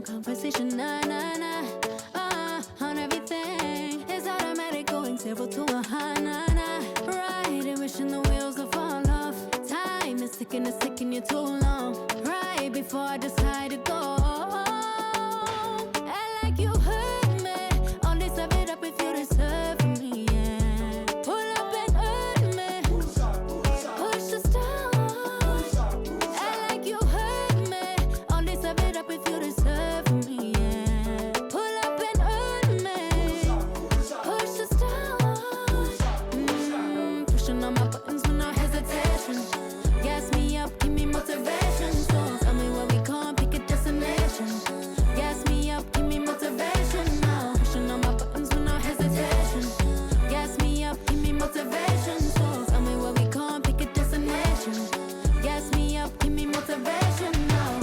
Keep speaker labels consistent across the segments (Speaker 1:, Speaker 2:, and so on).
Speaker 1: Conversation, nah, nah, nah. On everything. It's automatic going 0 to 100, nah, nah. Riding, wishing the wheels will fall off. Time is ticking, it's taking you too long. Right before I decide to go. And like you hurt me. All this I've it up if you deserve me, yeah. Pull up and hurt me. Push the stars. And like you hurt me. All this I've it up if you deserve me, yeah. Pull up and hurt me. Push the stars. Pushing on my buttons with no hesitation. Gas me up, give me motivation. So tell me where we can't pick a destination. Gas me up, give me motivation now. Pushing on my buttons with no hesitation. Gas me up, give me motivation. So tell me where we can't pick a destination. Gas me up, give me motivation now.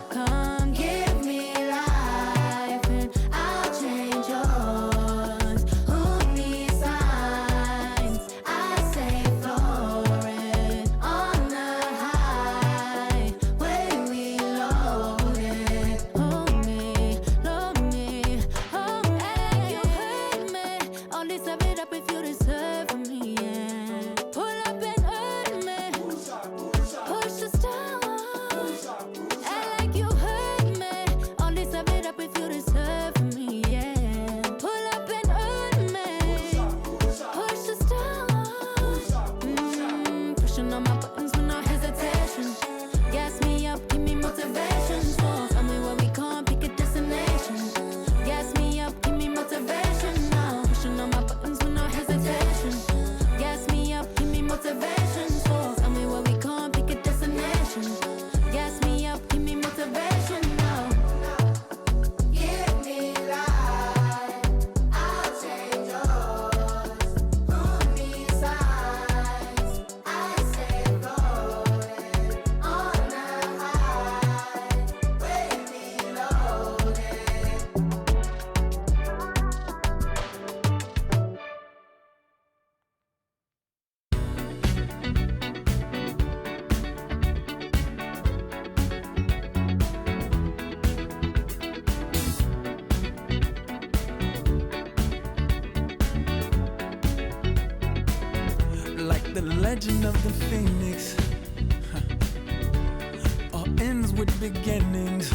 Speaker 1: Come give me life and I'll change yours. Who needs signs? I say floating on the highway we loaded. Hold me, hold me, hold me. And you hurt me. All this I've it up if you deserve me, yeah. Pull up and hurt me. Push the stars. And like you hurt me. All this I've it up if you deserve me, yeah. Pull up and hurt me. Push the stars. Pushing on my buttons with no hesitation. Gas me up, give me motivation. So tell me where we can't pick a destination. Gas me up, give me motivation now. Pushing on my buttons with no hesitation. Gas me up, give me motivation. So tell me where we can't pick a destination. Gas me up, give me motivation now. Give me life, I'll change yours. Who needs signs? I say floating on the highway we loaded.
Speaker 2: Like the legend of the Phoenix, all ends with beginnings.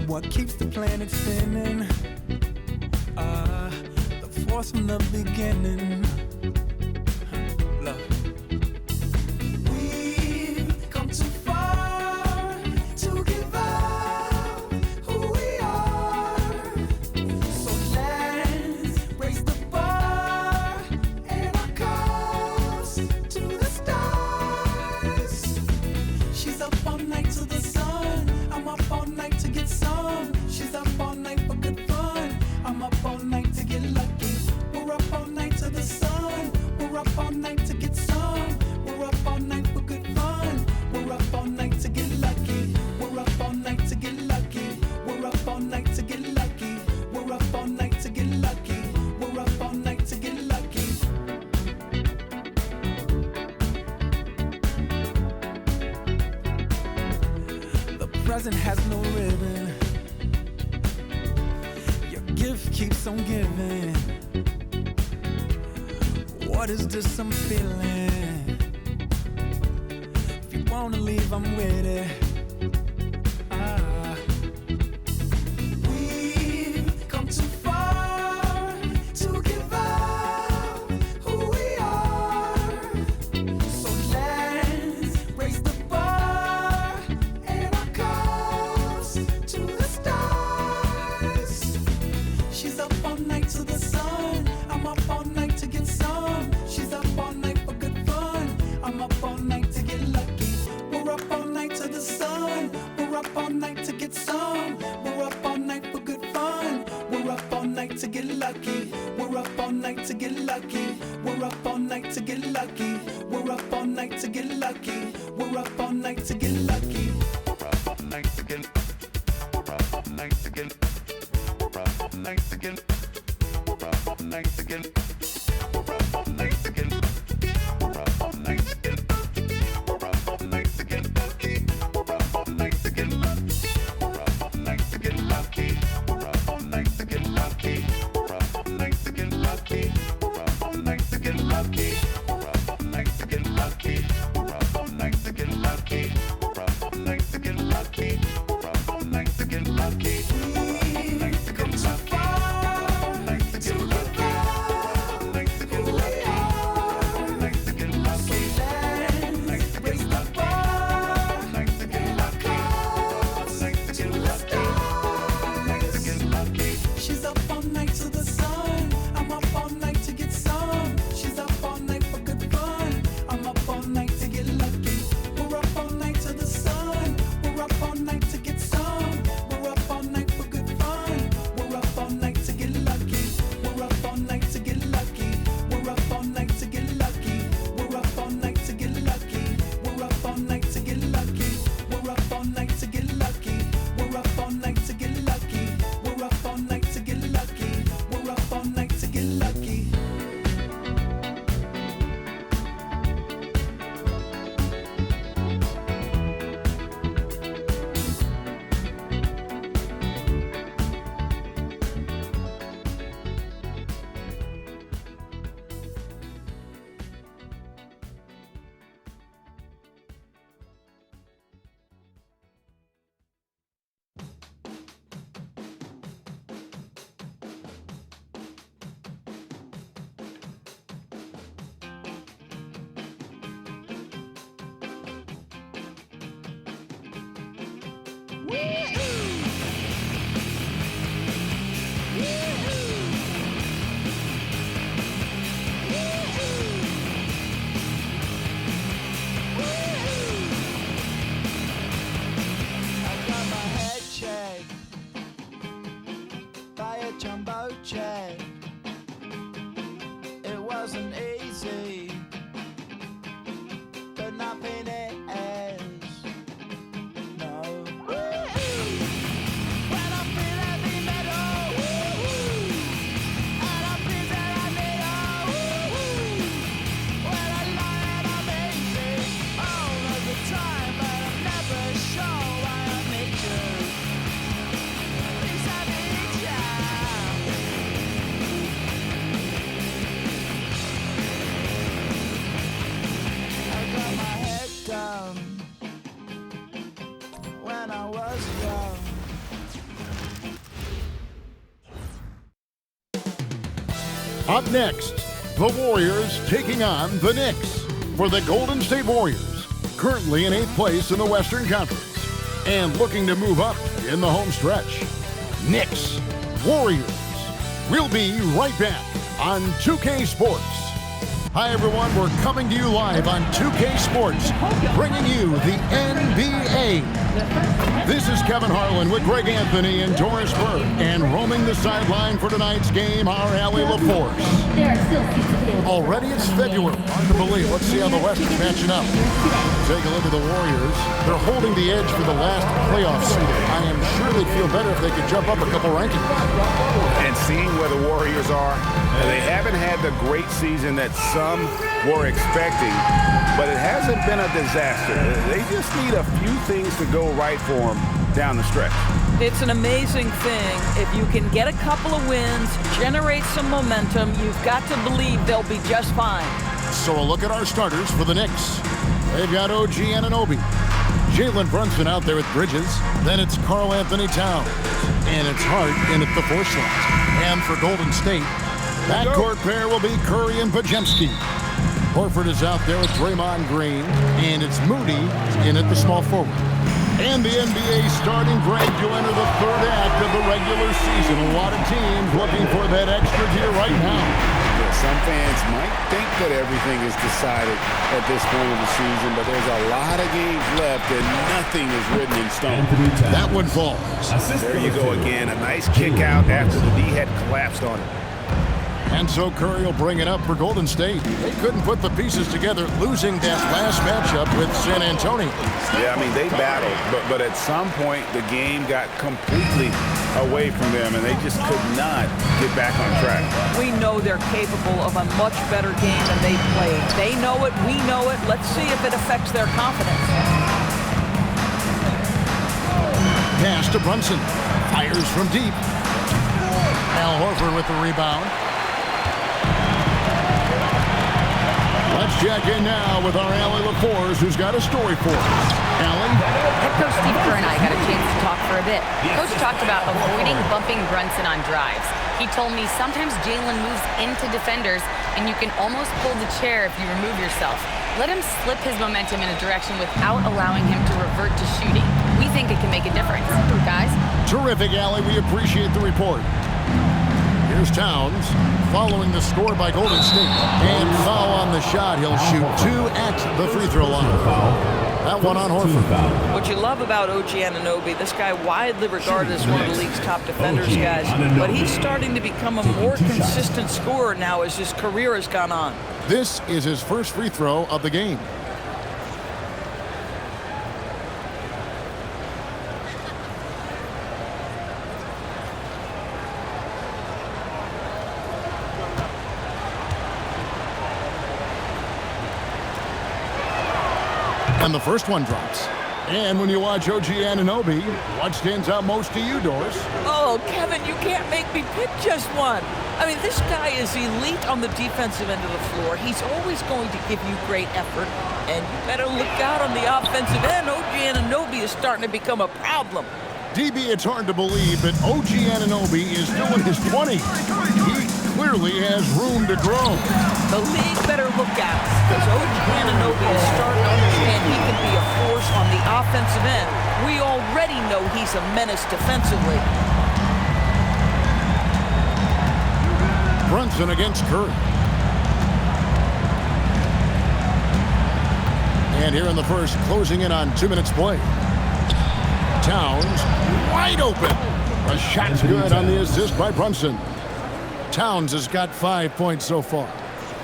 Speaker 2: What keeps the planet spinning? The force from the beginning. Love. We've come too far to give up who we are. So let's raise the bar and our cups to the stars. She's up all night to the sun. I'm up all night to get some. She's up all night for good fun. I'm up all night to get lucky. We're up all night to the sun. We're up all night to get some. We're up all night for good fun. We're up all night to get lucky. We're up all night to get lucky. We're up all night to get lucky. We're up all night to get lucky. We're up all night to get lucky. The present has no ribbon. Your gift keeps on giving. What is this I'm feeling? If you wanna leave, I'm with it. We've come too far to give up who we are. So let's raise the bar and our cups to the stars. She's up all night to the sun. I'm up all night to get some. She's up all night for good fun. I'm up all night to get lucky. We're up all night to the sun. We're up all night to get some. We're up all night for good fun. We're up all night to get lucky. We're up all night to get lucky. We're up all night to get lucky. We're up all night to get lucky. We're up all night to get lucky.
Speaker 3: We're up all night to get. We're up all night to get. We're up all night to get. We're up all night to get. We're up all night to get. We're up all night to get. We're up all night to get lucky. We're up all night to get lucky.
Speaker 4: Up next, the Warriors taking on the Knicks. For the Golden State Warriors, currently in 8th place in the Western Conference and looking to move up in the home stretch. Knicks, Warriors. We'll be right back on 2K Sports. Hi everyone, we're coming to you live on 2K Sports, bringing you the NBA. This is Kevin Harlan with Greg Anthony and Doris Burke, and roaming the sideline for tonight's game, our Allie LaForce. Already it's February, hard to believe. Let's see how the West is matching up. Take a look at the Warriors. They're holding the edge for the last playoff seed. I am sure they'd feel better if they could jump up a couple rankings.
Speaker 5: And seeing where the Warriors are, they haven't had the great season that some were expecting, but it hasn't been a disaster. They just need a few things to go right for them down the stretch.
Speaker 6: It's an amazing thing. If you can get a couple of wins, generate some momentum, you've got to believe they'll be just fine.
Speaker 4: So a look at our starters for the Knicks. They've got OG Anunoby, Jalen Brunson out there with Bridges. Then it's Karl Anthony Towns, and it's Hart in at the 4 slot. And for Golden State, backcourt pair will be Curry and Podziemski. Horford is out there with Draymond Green, and it's Moody in at the small forward. And the NBA starting break to enter the 3rd act of the regular season. A lot of teams looking for that extra tier right now.
Speaker 5: Some fans might think that everything is decided at this point of the season, but there's a lot of games left and nothing is written in stone.
Speaker 4: That one falls.
Speaker 5: There you go again. A nice kick out after the D had collapsed on it.
Speaker 4: And so Curry will bring it up for Golden State. They couldn't put the pieces together, losing that last matchup with San Antonio.
Speaker 5: Yeah, I mean, they battled, but at some point the game got completely away from them, and they just could not get back on track.
Speaker 6: We know they're capable of a much better game than they played. They know it, we know it. Let's see if it affects their confidence.
Speaker 4: Pass to Brunson. Fires from deep. Al Horford with the rebound. Let's check in now with our Allie LaForce, who's got a story for us. Allie?
Speaker 7: Head coach Steve Kerr and I got a chance to talk for a bit. Coach talked about avoiding bumping Brunson on drives. He told me sometimes Jalen moves into defenders, and you can almost pull the chair if you remove yourself. Let him slip his momentum in a direction without allowing him to revert to shooting. We think it can make a difference. Guys?
Speaker 4: Terrific, Allie. We appreciate the report. Here's Towns, following the score by Golden State. And foul on the shot. He'll shoot 2 at the free throw line. That one on Horford.
Speaker 6: What you love about OG Anunoby, this guy widely regarded as one of the league's top defenders, guys, but he's starting to become a more consistent scorer now as his career has gone on.
Speaker 4: This is his first free throw of the game. And the first one drops. And when you watch OG Anunoby, what stands out most to you, Doris?
Speaker 6: Oh, Kevin, you can't make me pick just one. I mean, this guy is elite on the defensive end of the floor. He's always going to give you great effort. And you better look out on the offensive end. OG Anunoby is starting to become a problem.
Speaker 4: DB, it's hard to believe, but OG Anunoby is still in his 20s. He clearly has room to grow.
Speaker 6: The league better look out, because OG Anunoby is starting to understand he can be a force on the offensive end. We already know he's a menace defensively.
Speaker 4: Brunson against Curry. And here in the first, closing in on 2 minutes play. Towns, wide open. A shot's good on the assist by Brunson. Towns has got 5 points so far.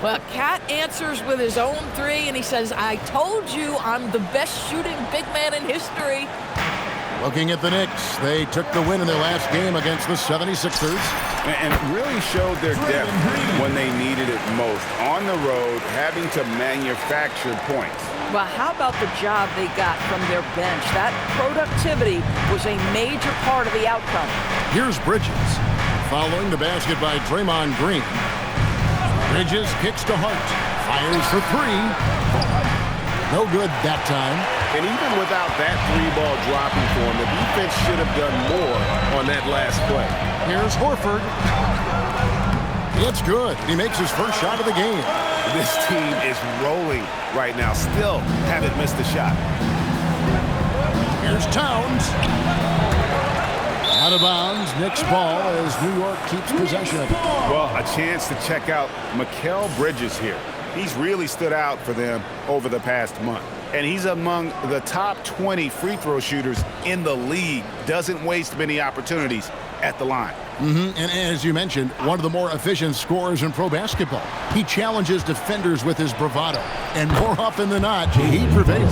Speaker 6: Well, Cat answers with his own 3, and he says, I told you I'm the best shooting big man in history.
Speaker 4: Looking at the Knicks, they took the win in their last game against the 76ers.
Speaker 5: And it really showed their depth when they needed it most. On the road, having to manufacture points.
Speaker 6: Well, how about the job they got from their bench? That productivity was a major part of the outcome.
Speaker 4: Here's Bridges, following the basket by Draymond Green. Bridges kicks to Hart, fires for 3. No good that time.
Speaker 5: And even without that 3-ball dropping for him, the defense should have done more on that last play.
Speaker 4: Here's Horford. It's good. He makes his first shot of the game.
Speaker 5: This team is rolling right now. Still haven't missed a shot.
Speaker 4: Here's Towns. Out of bounds. Knicks ball as New York keeps possession of it.
Speaker 5: Well, a chance to check out Mikal Bridges here. He's really stood out for them over the past month. And he's among the top 20 free throw shooters in the league. Doesn't waste many opportunities at the line.
Speaker 4: And as you mentioned, one of the more efficient scorers in pro basketball. He challenges defenders with his bravado. And more often than not, he prevails.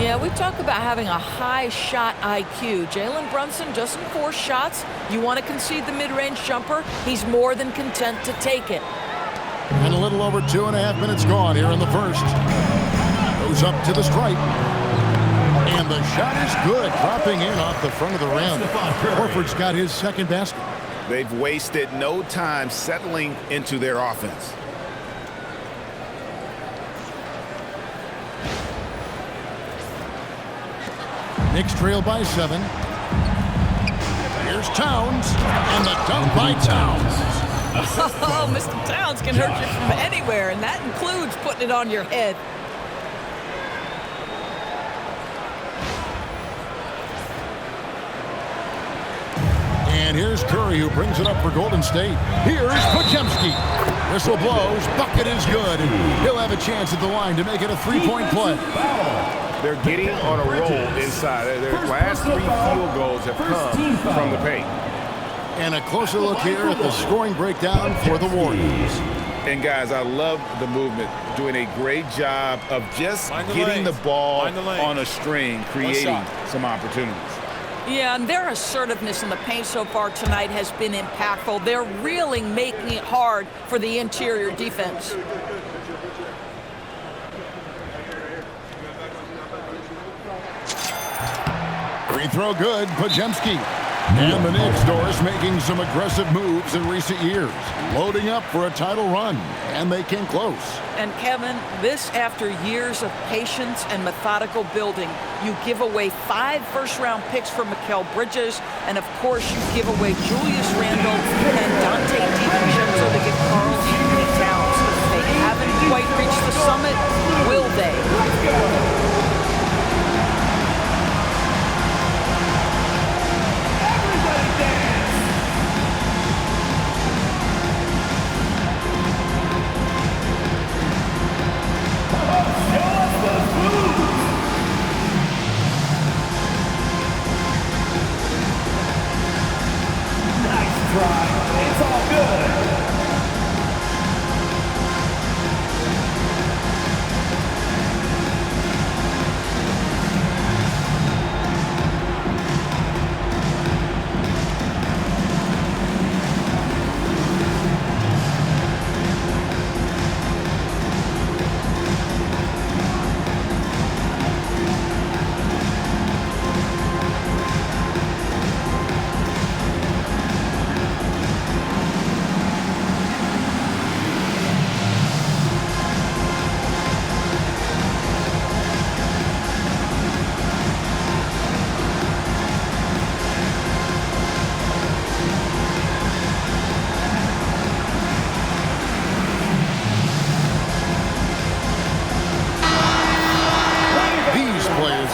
Speaker 6: Yeah, we talk about having a high shot IQ. Jalen Brunson doesn't force shots. You want to concede the mid-range jumper, he's more than content to take it.
Speaker 4: And a little over 2.5 minutes gone here in the first. Goes up to the stripe. And the shot is good, dropping in off the front of the rim. Horford's got his second basket.
Speaker 5: They've wasted no time settling into their offense.
Speaker 4: Knicks trail by 7. Here's Towns, and the dunk by Towns.
Speaker 6: Oh, Mr. Towns can hurt you from anywhere, and that includes putting it on your head.
Speaker 4: And here's Curry, who brings it up for Golden State. Here's Podziemski. Whistle blows. Bucket is good. He'll have a chance at the line to make it a three-point play.
Speaker 5: They're getting on a roll inside. Their last 3 field goals have come from the paint.
Speaker 4: And a closer look here at the scoring breakdown for the Warriors.
Speaker 5: And guys, I love the movement. Doing a great job of just getting the ball on a string, creating some opportunities.
Speaker 6: Yeah, and their assertiveness in the paint so far tonight has been impactful. They're really making it hard for the interior defense.
Speaker 4: Free throw good, Podziemski. And the Knicks, Doris, making some aggressive moves in recent years. Loading up for a title run, and they came close.
Speaker 6: And Kevin, this after years of patience and methodical building. You give away 5 first-round picks for Mikal Bridges, and of course you give away Julius Randle and Dante DiVincenzo to get Karl Anthony Towns. They haven't quite reached the summit, will they?
Speaker 2: It's all good.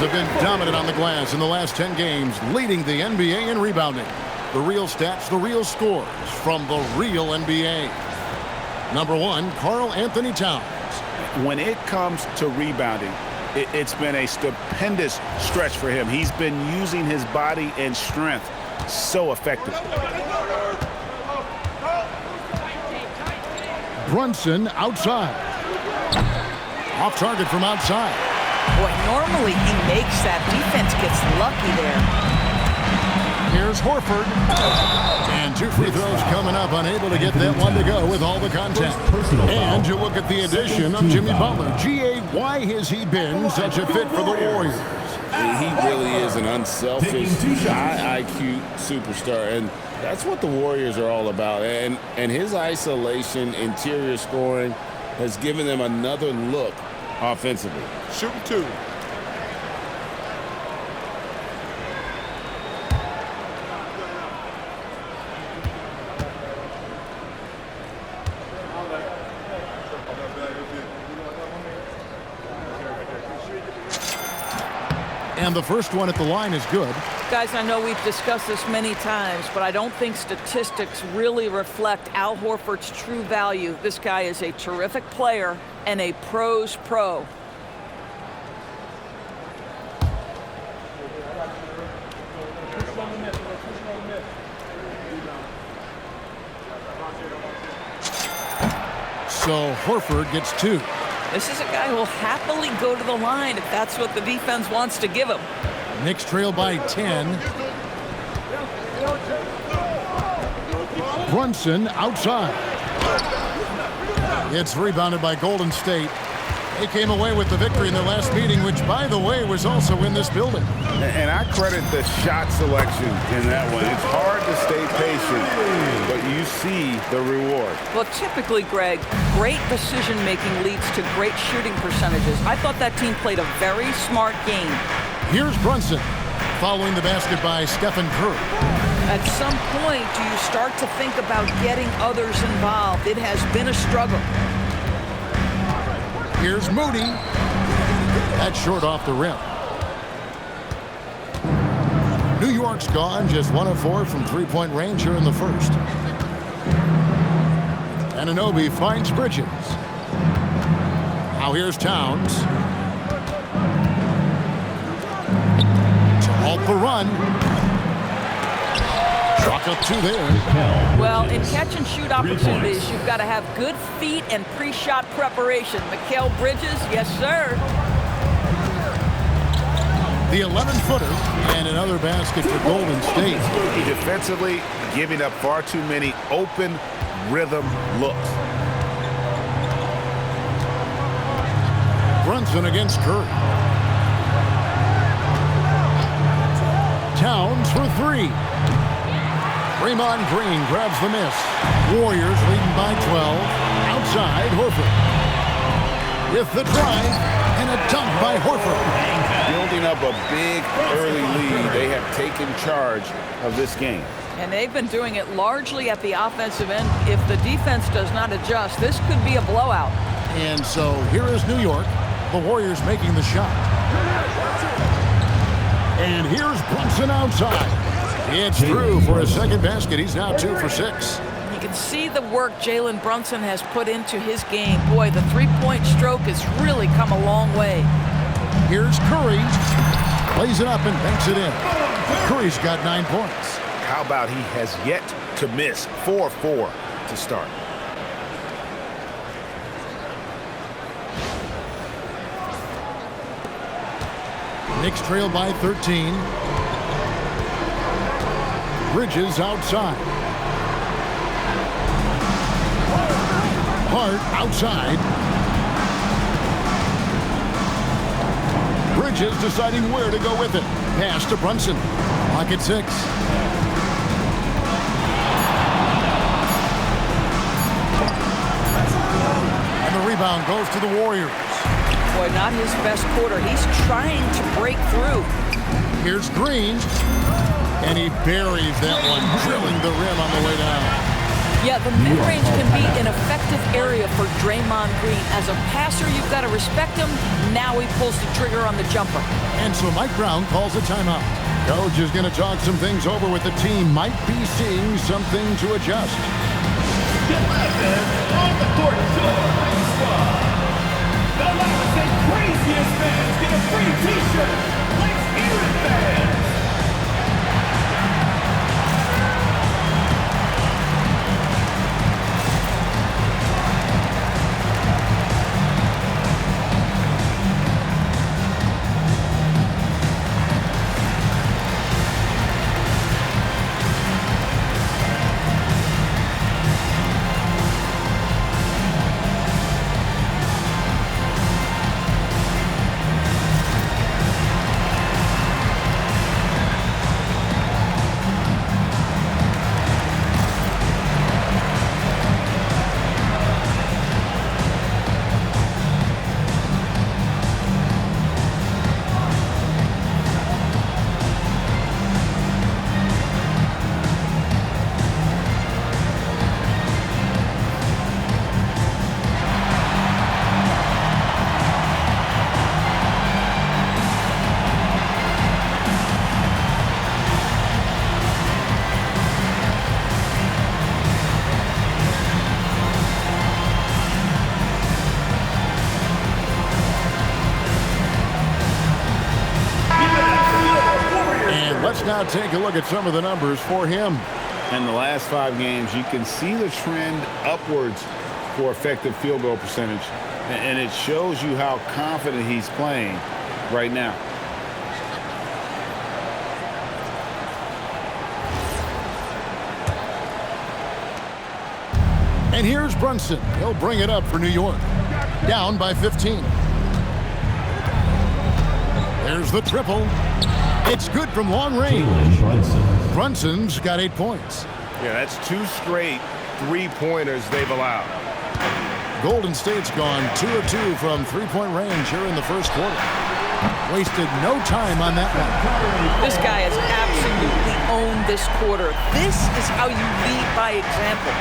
Speaker 4: have been dominant on the glass in the last 10 games, leading the NBA in rebounding. The real stats, the real scores from the real NBA. Number 1, Karl Anthony Towns.
Speaker 5: When it comes to rebounding, it's been a stupendous stretch for him. He's been using his body and strength so effectively.
Speaker 4: Brunson outside. Off target from outside.
Speaker 6: Boy, normally he makes that. Defense gets lucky there.
Speaker 4: Here's Horford. And 2 free throws coming up, unable to get that one to go with all the contact. And you look at the addition of Jimmy Butler. G.A., why has he been such a fit for the Warriors?
Speaker 5: He really is an unselfish, high IQ superstar, and that's what the Warriors are all about. And his isolation, interior scoring has given them another look offensively.
Speaker 8: Shooting 2.
Speaker 4: And the first one at the line is good.
Speaker 6: Guys, I know we've discussed this many times, but I don't think statistics really reflect Al Horford's true value. This guy is a terrific player and a pro's pro.
Speaker 4: So Horford gets 2.
Speaker 6: This is a guy who will happily go to the line if that's what the defense wants to give him.
Speaker 4: Knicks trail by 10. Brunson outside. It's rebounded by Golden State. They came away with the victory in their last meeting, which, by the way, was also in this building.
Speaker 5: And I credit the shot selection in that one. It's hard to stay patient, but you see the reward.
Speaker 6: Well, typically, Greg, great decision-making leads to great shooting percentages. I thought that team played a very smart game.
Speaker 4: Here's Brunson, following the basket by Stephen Curry.
Speaker 6: At some point, do you start to think about getting others involved? It has been a struggle.
Speaker 4: Here's Moody. That's short off the rim. New York's gone, just 1 of 4 from three-point range here in the first. Anunoby finds Bridges. Now here's Towns. To halt the run. Chalk up 2 there.
Speaker 6: Well, in catch-and-shoot opportunities, you've got to have good feet and pre-shot preparation. Mikal Bridges, yes, sir.
Speaker 4: The 11-footer and another basket for Golden State.
Speaker 5: Defensively, giving up far too many open rhythm looks.
Speaker 4: Brunson against Curry. Towns for 3. Draymond Green grabs the miss. Warriors leading by 12. Outside, Horford. With the drive and a dunk by Horford.
Speaker 5: Building up a big early lead. They have taken charge of this game.
Speaker 6: And they've been doing it largely at the offensive end. If the defense does not adjust, this could be a blowout.
Speaker 4: And so here is New York. The Warriors making the shot. And here's Brunson outside. It's through for his second basket. He's now 2 for 6.
Speaker 6: You can see the work Jalen Brunson has put into his game. Boy, the three-point stroke has really come a long way.
Speaker 4: Here's Curry. Plays it up and banks it in. Curry's got 9 points.
Speaker 5: How about he has yet to miss 4-4 to start.
Speaker 4: Knicks trail by 13. Bridges outside. Hart outside. Bridges deciding where to go with it. Pass to Brunson. Clock at 6. And the rebound goes to the Warriors.
Speaker 6: Boy, not his best quarter. He's trying to break through.
Speaker 4: Here's Green. And he buries that one, drilling the rim on the way down.
Speaker 6: Yeah, the mid-range can be an effective area for Draymond Green. As a passer, you've got to respect him. Now he pulls the trigger on the jumper.
Speaker 4: And so Mike Brown calls a timeout. Coach is going to talk some things over with the team. Might be seeing something to adjust.
Speaker 8: Get on the court to the squad. The loudest and craziest fans get a free t-shirt. Let's hear it, fans.
Speaker 4: Now take a look at some of the numbers for him.
Speaker 5: In the last 5 games, you can see the trend upwards for effective field goal percentage. And it shows you how confident he's playing right now.
Speaker 4: And here's Brunson. He'll bring it up for New York. Down by 15. There's the triple. It's good from long range. Brunson's got 8 points.
Speaker 5: Yeah, that's 2 straight 3-pointers they've allowed.
Speaker 4: Golden State's gone 2 of 2 from 3-point range here in the first quarter. Wasted no time on that one.
Speaker 6: This guy has absolutely owned this quarter. This is how you lead by example.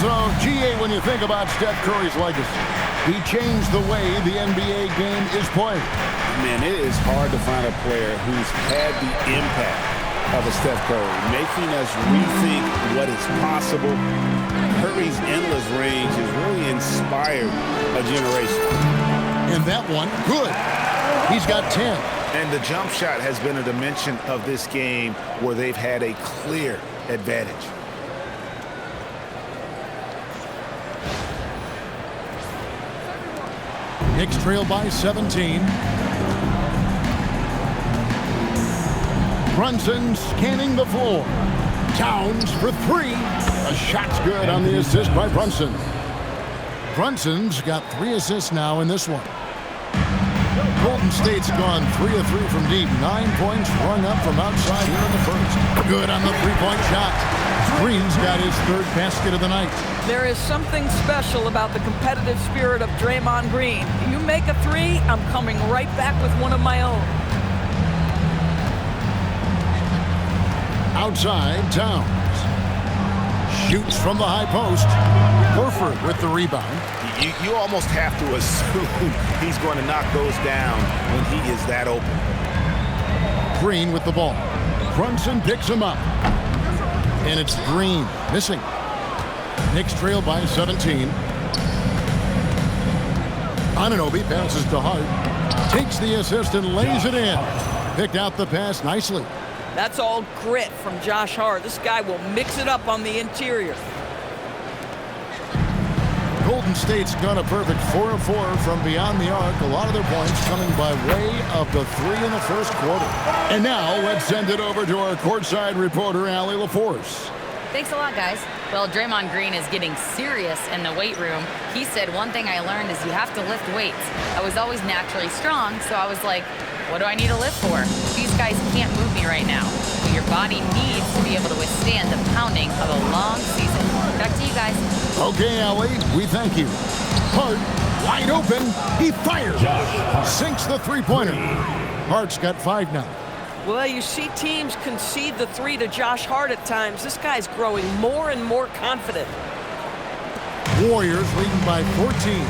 Speaker 4: So, GA, when you think about Steph Curry's legacy, he changed the way the NBA game is played.
Speaker 5: Man, it is hard to find a player who's had the impact of a Steph Curry, making us rethink what is possible. Curry's endless range has really inspired a generation.
Speaker 4: And that one, good. He's got 10.
Speaker 5: And the jump shot has been a dimension of this game where they've had a clear advantage.
Speaker 4: Knicks trail by 17. Brunson scanning the floor. Towns for 3. A shot's good on the assist by Brunson. Brunson's got 3 assists now in this one. Golden State's gone 3 of 3 from deep. 9 points rung up from outside here in the first. Good on the 3-point shot. Green's got his 3rd basket of the night.
Speaker 6: There is something special about the competitive spirit of Draymond Green. You make a 3, I'm coming right back with one of my own.
Speaker 4: Outside, Towns. Shoots from the high post. Horford with the rebound.
Speaker 5: You almost have to assume he's going to knock those down when he is that open.
Speaker 4: Green with the ball. Brunson picks him up. And it's Green missing. Knicks trail by 17. Anunoby passes to Hart. Takes the assist and lays it in. Picked out the pass nicely.
Speaker 6: That's all grit from Josh Hart. This guy will mix it up on the interior.
Speaker 4: Golden State's got a perfect 4 of 4 from beyond the arc. A lot of their points coming by way of the 3 in the first quarter. And now let's send it over to our courtside reporter, Allie LaForce.
Speaker 7: Thanks a lot, guys. Well, Draymond Green is getting serious in the weight room. He said, one thing I learned is you have to lift weights. I was always naturally strong, so I was like, what do I need to lift for? These guys can't move me right now. But your body needs to be able to withstand the pounding of a long season. Back to you guys.
Speaker 4: Okay, Allie, we thank you. Hart, wide open. He fires. Sinks the 3-pointer. Hart's got 5 now.
Speaker 6: Well, you see teams concede the 3 to Josh Hart at times. This guy's growing more and more confident.
Speaker 4: Warriors leading by 14.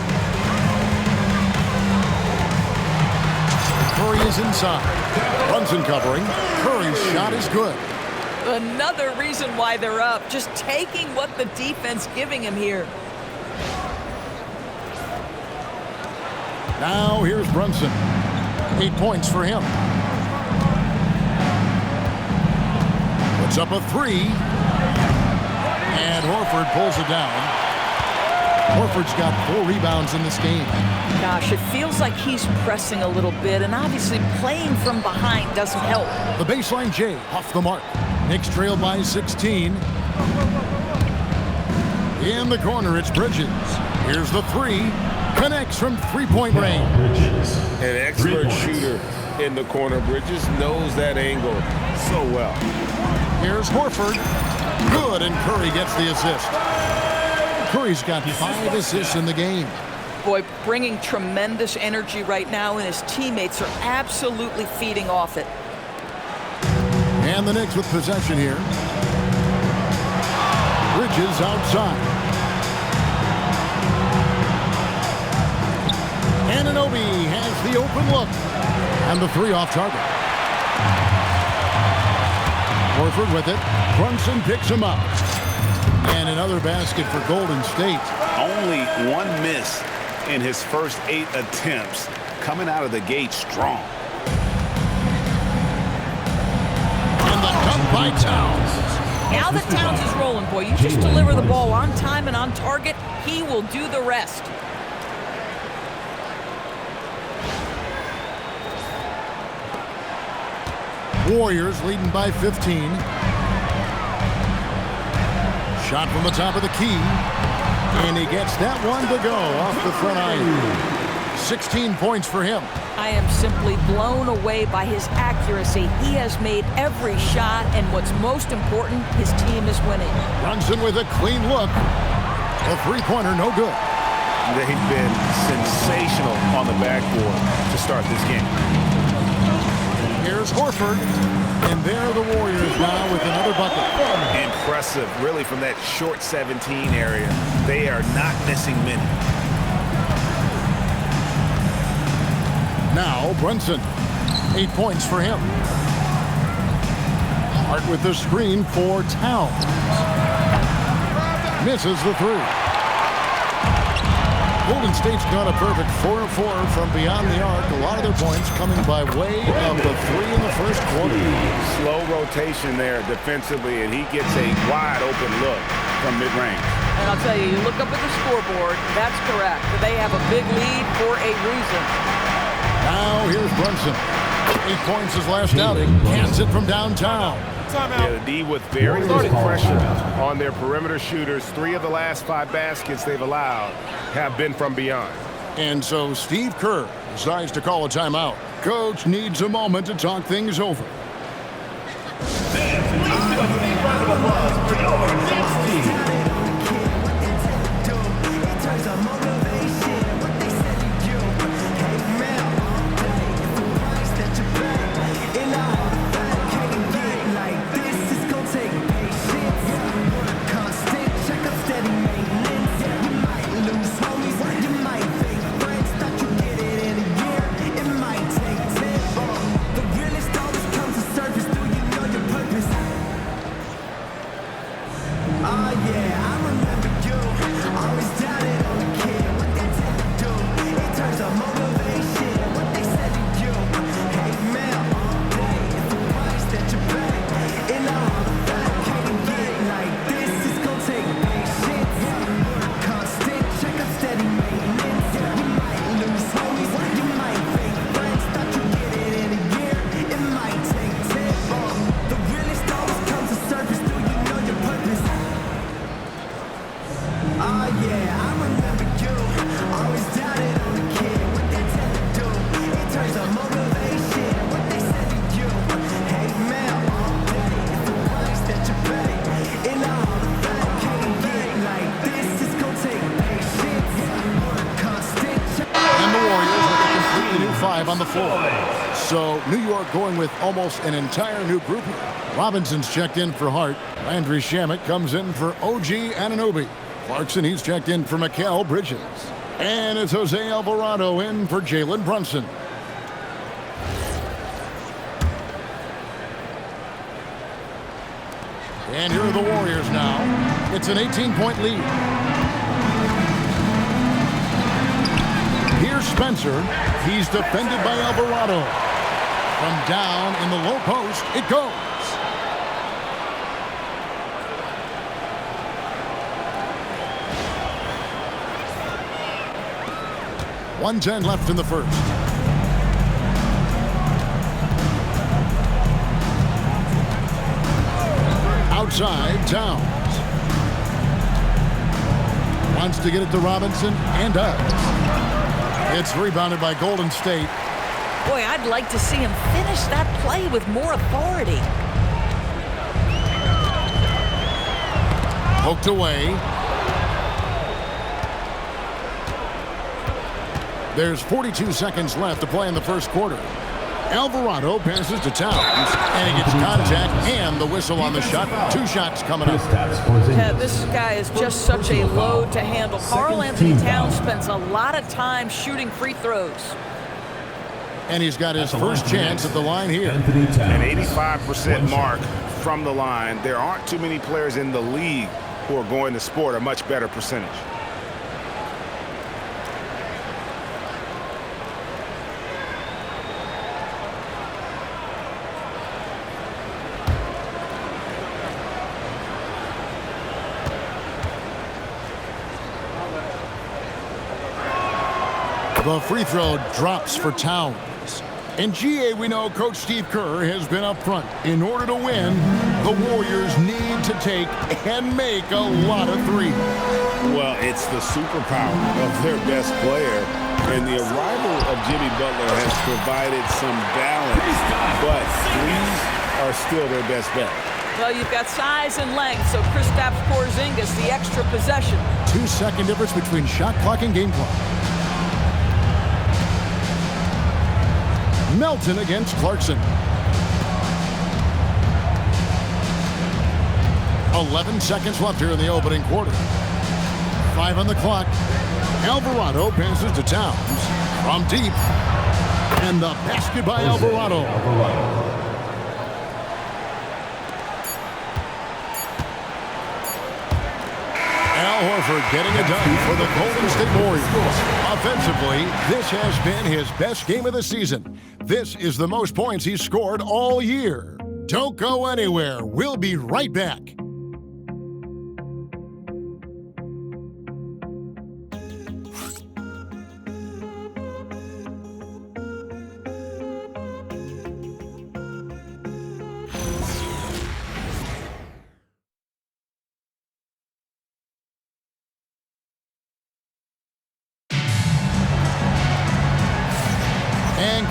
Speaker 4: Curry is inside. Brunson covering. Curry's shot is good.
Speaker 6: Another reason why they're up. Just taking what the defense giving him here.
Speaker 4: Now here's Brunson. 8 points for him. Puts up a 3. And Horford pulls it down. Horford's got 4 rebounds in this game.
Speaker 6: Gosh, it feels like he's pressing a little bit, and obviously playing from behind doesn't help.
Speaker 4: The baseline J off the mark. Knicks trail by 16. In the corner, it's Bridges. Here's the 3. Connects from 3-point range.
Speaker 5: An expert shooter in the corner. Bridges knows that angle so well.
Speaker 4: Here's Horford. Good, and Curry gets the assist. Curry's got 5 assists in the game.
Speaker 6: Boy, bringing tremendous energy right now, and his teammates are absolutely feeding off it.
Speaker 4: And the Knicks with possession here. Bridges outside. Anunoby has the open look. And the 3 off target. Horford with it. Brunson picks him up. And another basket for Golden State.
Speaker 5: Only 1 miss in his first 8 attempts. Coming out of the gate strong.
Speaker 4: And the by Towns.
Speaker 6: Now that Towns is rolling, boy, you just deliver the ball on time and on target, he will do the rest.
Speaker 4: Warriors leading by 15. Shot from the top of the key. And he gets that one to go off the front iron. 16 points for him.
Speaker 6: I am simply blown away by his accuracy. He has made every shot, and what's most important, his team is winning.
Speaker 4: Brunson with a clean look. A three-pointer, no good.
Speaker 5: They've been sensational on the backboard to start this game.
Speaker 4: Here's Horford. And there are the Warriors now with another bucket.
Speaker 5: Impressive, really, from that short 17 area. They are not missing many.
Speaker 4: Now Brunson. 8 points for him. Hart with the screen for Towns. Misses the three. Golden State's got a perfect 4 of 4 from beyond the arc. A lot of their points coming by way of the three in the first quarter.
Speaker 5: Slow rotation there defensively, and he gets a wide open look from mid-range.
Speaker 6: And I'll tell you, you look up at the scoreboard, that's correct. They have a big lead for a reason.
Speaker 4: Now here's Brunson. 8 points his last outing. Cans it from downtown.
Speaker 5: Yeah, the D with very little pressure on their perimeter shooters. 3 of the last 5 baskets they've allowed have been from beyond.
Speaker 4: And so Steve Kerr decides to call a timeout. Coach needs a moment to talk things over.
Speaker 8: Fans, please give a big round of applause for your Knicks team.
Speaker 4: On the floor. So New York going with almost an entire new group here. Robinson's checked in for Hart. Landry Shamet comes in for OG Anunoby. Clarkson, he's checked in for Mikal Bridges. And it's Jose Alvarado in for Jalen Brunson. And here are the Warriors now. It's an 18-point lead. Here's Spencer. He's defended by Alvarado. From down in the low post, it goes. .110 left in the first. Outside, Towns. Wants to get it to Robinson, and does. It's rebounded by Golden State.
Speaker 6: Boy, I'd like to see him finish that play with more authority.
Speaker 4: Poked away. There's 42 seconds left to play in the first quarter. Alvarado passes to Towns, and he gets contact and the whistle on the shot. 2 shots coming up.
Speaker 6: Yeah, this guy is just such a load to handle. Karl Anthony Towns spends a lot of time shooting free throws.
Speaker 4: And he's got his first chance at the line here.
Speaker 5: An 85% mark from the line. There aren't too many players in the league who are going to sport a much better percentage.
Speaker 4: The free throw drops for Towns. In GA, we know Coach Steve Kerr has been up front. In order to win, the Warriors need to take and make a lot of threes.
Speaker 5: Well, it's the superpower of their best player, and the arrival of Jimmy Butler has provided some balance, but threes are still their best bet.
Speaker 6: Well, you've got size and length, so Kristaps Porzingis, the extra possession.
Speaker 4: 2-second difference between shot clock and game clock. Melton against Clarkson. 11 seconds left here in the opening quarter. 5 on the clock. Alvarado passes to Towns from deep. And the basket by Alvarado. Al Horford getting it done for the Golden State Warriors. Offensively, this has been his best game of the season. This is the most points he's scored all year. Don't go anywhere. We'll be right back.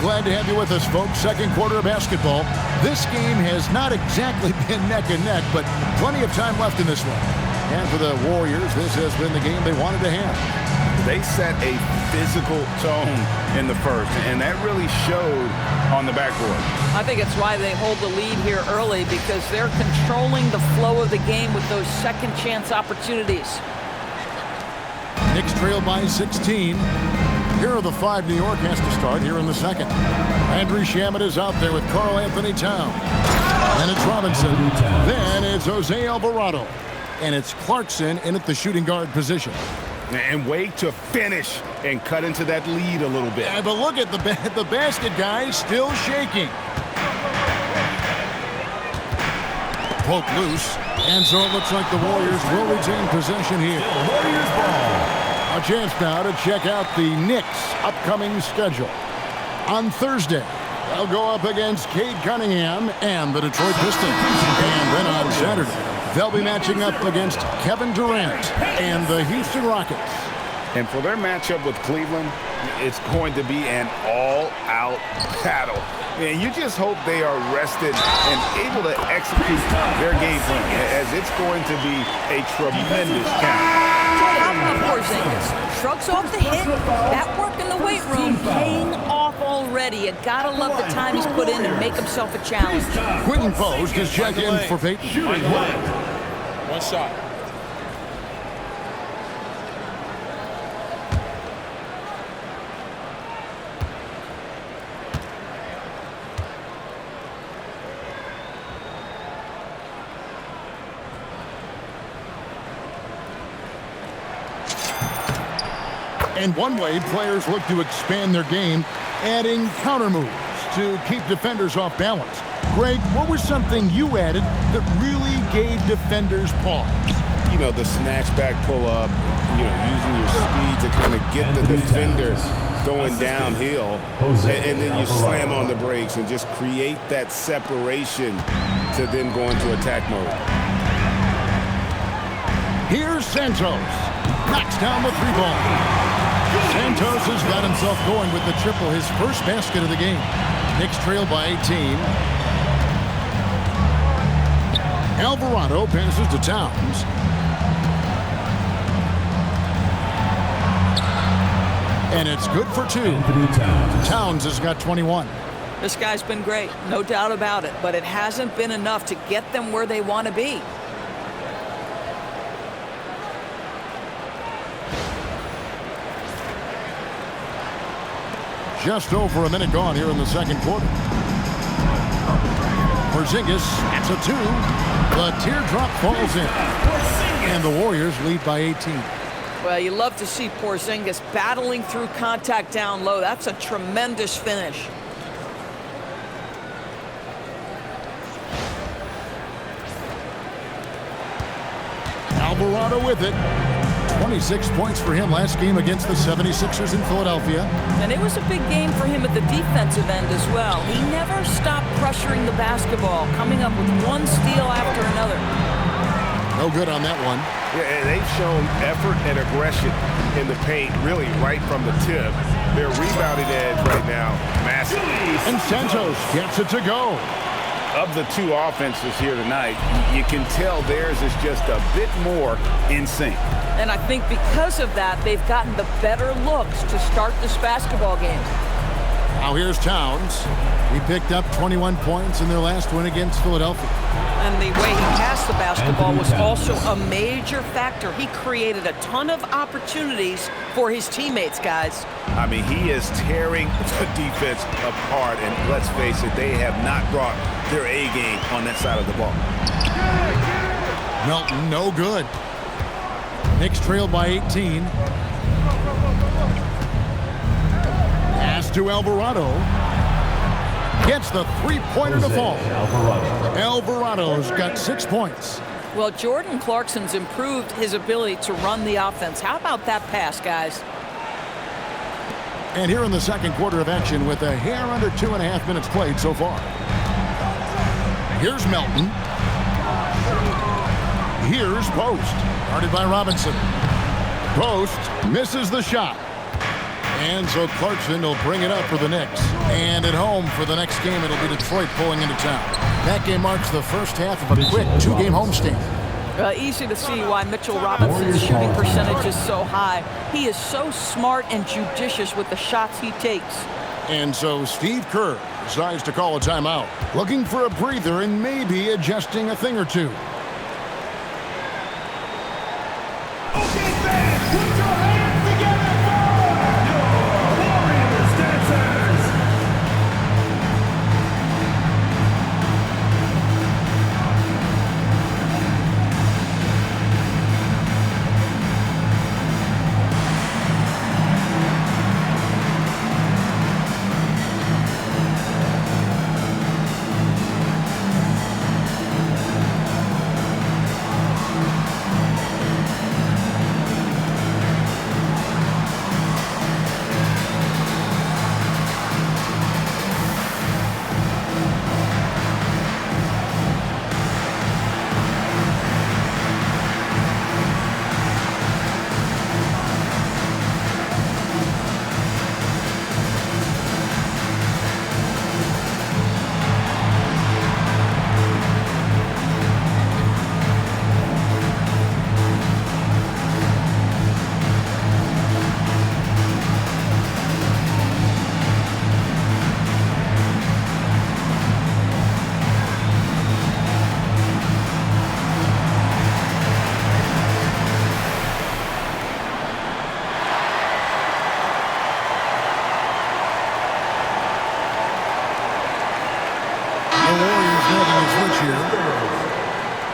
Speaker 4: Glad to have you with us, folks. Second quarter of basketball. This game has not exactly been neck and neck, but plenty of time left in this one. And for the Warriors, this has been the game they wanted to have.
Speaker 5: They set a physical tone in the first, and that really showed on the backboard.
Speaker 6: I think it's why they hold the lead here early, because they're controlling the flow of the game with those second chance opportunities.
Speaker 4: Knicks trail by 16. Here are the 5 New York has to start here in the second. Landry Shamet is out there with Karl Anthony Towns. And it's Robinson. Then it's Jose Alvarado. And it's Clarkson in at the shooting guard position.
Speaker 5: And wait to finish and cut into that lead a little bit.
Speaker 4: Yeah, but look at the basket guy still shaking. Poke loose. And so it looks like the Warriors will retain possession here.
Speaker 8: Warriors ball.
Speaker 4: A chance now to check out the Knicks' upcoming schedule. On Thursday, they'll go up against Cade Cunningham and the Detroit Pistons. And then on Saturday, they'll be matching up against Kevin Durant and the Houston Rockets.
Speaker 5: And for their matchup with Cleveland, it's going to be an all-out battle. And you just hope they are rested and able to execute their game plan, as it's going to be a tremendous challenge.
Speaker 6: Porzingis shrugs off the hit. That work in the weight room paying off already. You gotta love the time he's put in to make himself a challenge.
Speaker 4: Quentin Post has checked in for Peyton.
Speaker 9: One shot.
Speaker 4: And one way players look to expand their game, adding counter moves to keep defenders off balance. Greg, what was something you added that really gave defenders pause?
Speaker 5: You know, the snatch back pull up, using your speed to kind of get the defender going downhill, and then you slam on the brakes and just create that separation to then go into attack mode.
Speaker 4: Here's Santos. Knocks down the 3-ball. Santos has got himself going with the triple, his first basket of the game. Knicks trail by 18. Alvarado passes to Towns. And it's good for 2. Towns has got 21.
Speaker 6: This guy's been great, no doubt about it, but it hasn't been enough to get them where they want to be.
Speaker 4: Just over a minute gone here in the second quarter. Porzingis, it's a 2. The teardrop falls in. And the Warriors lead by 18.
Speaker 6: Well, you love to see Porzingis battling through contact down low. That's a tremendous finish.
Speaker 4: Alvarado with it. 26 points for him last game against the 76ers in Philadelphia.
Speaker 6: And it was a big game for him at the defensive end as well. He never stopped pressuring the basketball, coming up with one steal after another.
Speaker 4: No good on that one.
Speaker 5: Yeah, and they've shown effort and aggression in the paint, really right from the tip. Their rebounding edge right now, massive.
Speaker 4: And Santos gets it to go.
Speaker 5: Of the two offenses here tonight, you can tell theirs is just a bit more in sync.
Speaker 6: And I think because of that, they've gotten the better looks to start this basketball game.
Speaker 4: Now here's Towns. He picked up 21 points in their last win against Philadelphia.
Speaker 10: And the way he passed the basketball was also a major factor. He created a ton of opportunities for his teammates, guys.
Speaker 5: I mean, he is tearing the defense apart, and let's face it, they have not brought their A game on that side of the ball.
Speaker 4: Melton, no good. Knicks trailed by 18. Pass to Alvarado. Gets the three-pointer to fall. Alvarado's got 6 points.
Speaker 6: Well, Jordan Clarkson's improved his ability to run the offense. How about that pass, guys?
Speaker 4: And here in the second quarter of action with a hair under 2.5 minutes played so far. Here's Melton. Here's Post. Guarded by Robinson. Post misses the shot. And so Clarkson will bring it up for the Knicks. And at home for the next game, it'll be Detroit pulling into town. That game marks the first half of a quick two-game homestand.
Speaker 6: Easy to see why Mitchell Robinson's shooting percentage is so high. He is so smart and judicious with the shots he takes.
Speaker 4: And so Steve Kerr decides to call a timeout, looking for a breather and maybe adjusting a thing or two.
Speaker 8: Okay, fans, put your hands together for your Warriors dancers.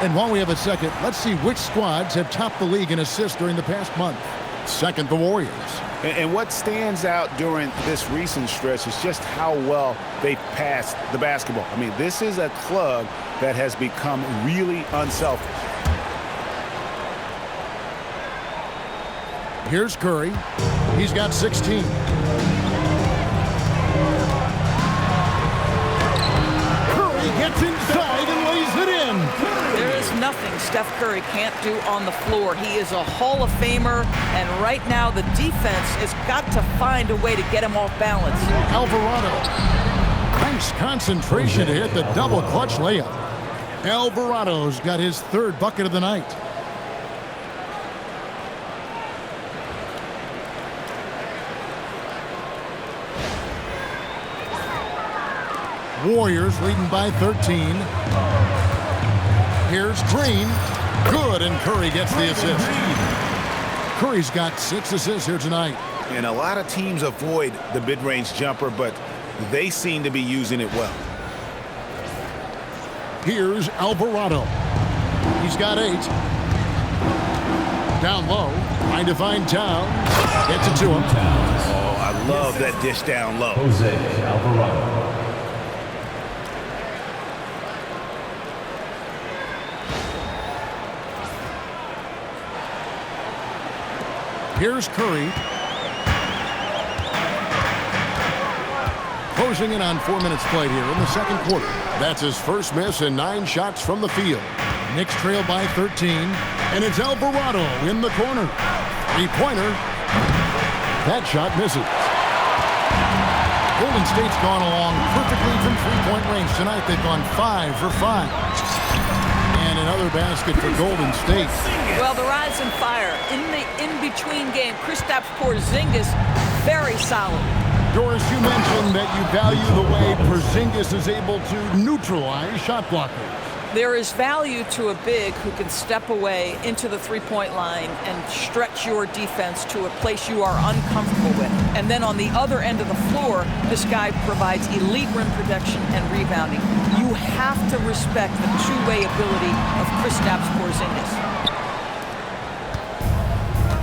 Speaker 4: And while we have a second, let's see which squads have topped the league in assists during the past month. Second, the Warriors.
Speaker 5: And what stands out during this recent stretch is just how well they passed the basketball. I mean, this is a club that has become really unselfish.
Speaker 4: Here's Curry. He's got 16. Curry gets inside and lays it in.
Speaker 6: There is nothing Steph Curry can't do on the floor. He is a Hall of Famer, and right now the defense has got to find a way to get him off balance.
Speaker 4: Alvarado. Nice concentration to hit the double clutch layup. Alvarado's got his third bucket of the night. Warriors leading by 13. Here's Green. Good, and Curry gets the assist. Curry's got 6 assists here tonight.
Speaker 5: And a lot of teams avoid the mid-range jumper, but they seem to be using it well.
Speaker 4: Here's Alvarado. He's got 8. Down low, trying to find Towns. Gets it to him.
Speaker 5: Oh, I love that dish down low.
Speaker 8: Jose Alvarado.
Speaker 4: Here's Curry. Closing in on 4 minutes played here in the second quarter. That's his first miss and 9 shots from the field. Knicks trail by 13, and it's Alvarado in the corner. Three-pointer. That shot misses. Golden State's gone along perfectly from three-point range tonight. They've gone 5 for 5. And another basket for Golden State.
Speaker 10: Well, the rise and fire in the in-between game. Kristaps Porzingis, very solid.
Speaker 4: Doris, you mentioned that you value the way Porzingis is able to neutralize shot blockers.
Speaker 10: There is value to a big who can step away into the three-point line and stretch your defense to a place you are uncomfortable with. And then on the other end of the floor, this guy provides elite rim protection and rebounding. You have to respect the two-way ability of Kristaps Porzingis.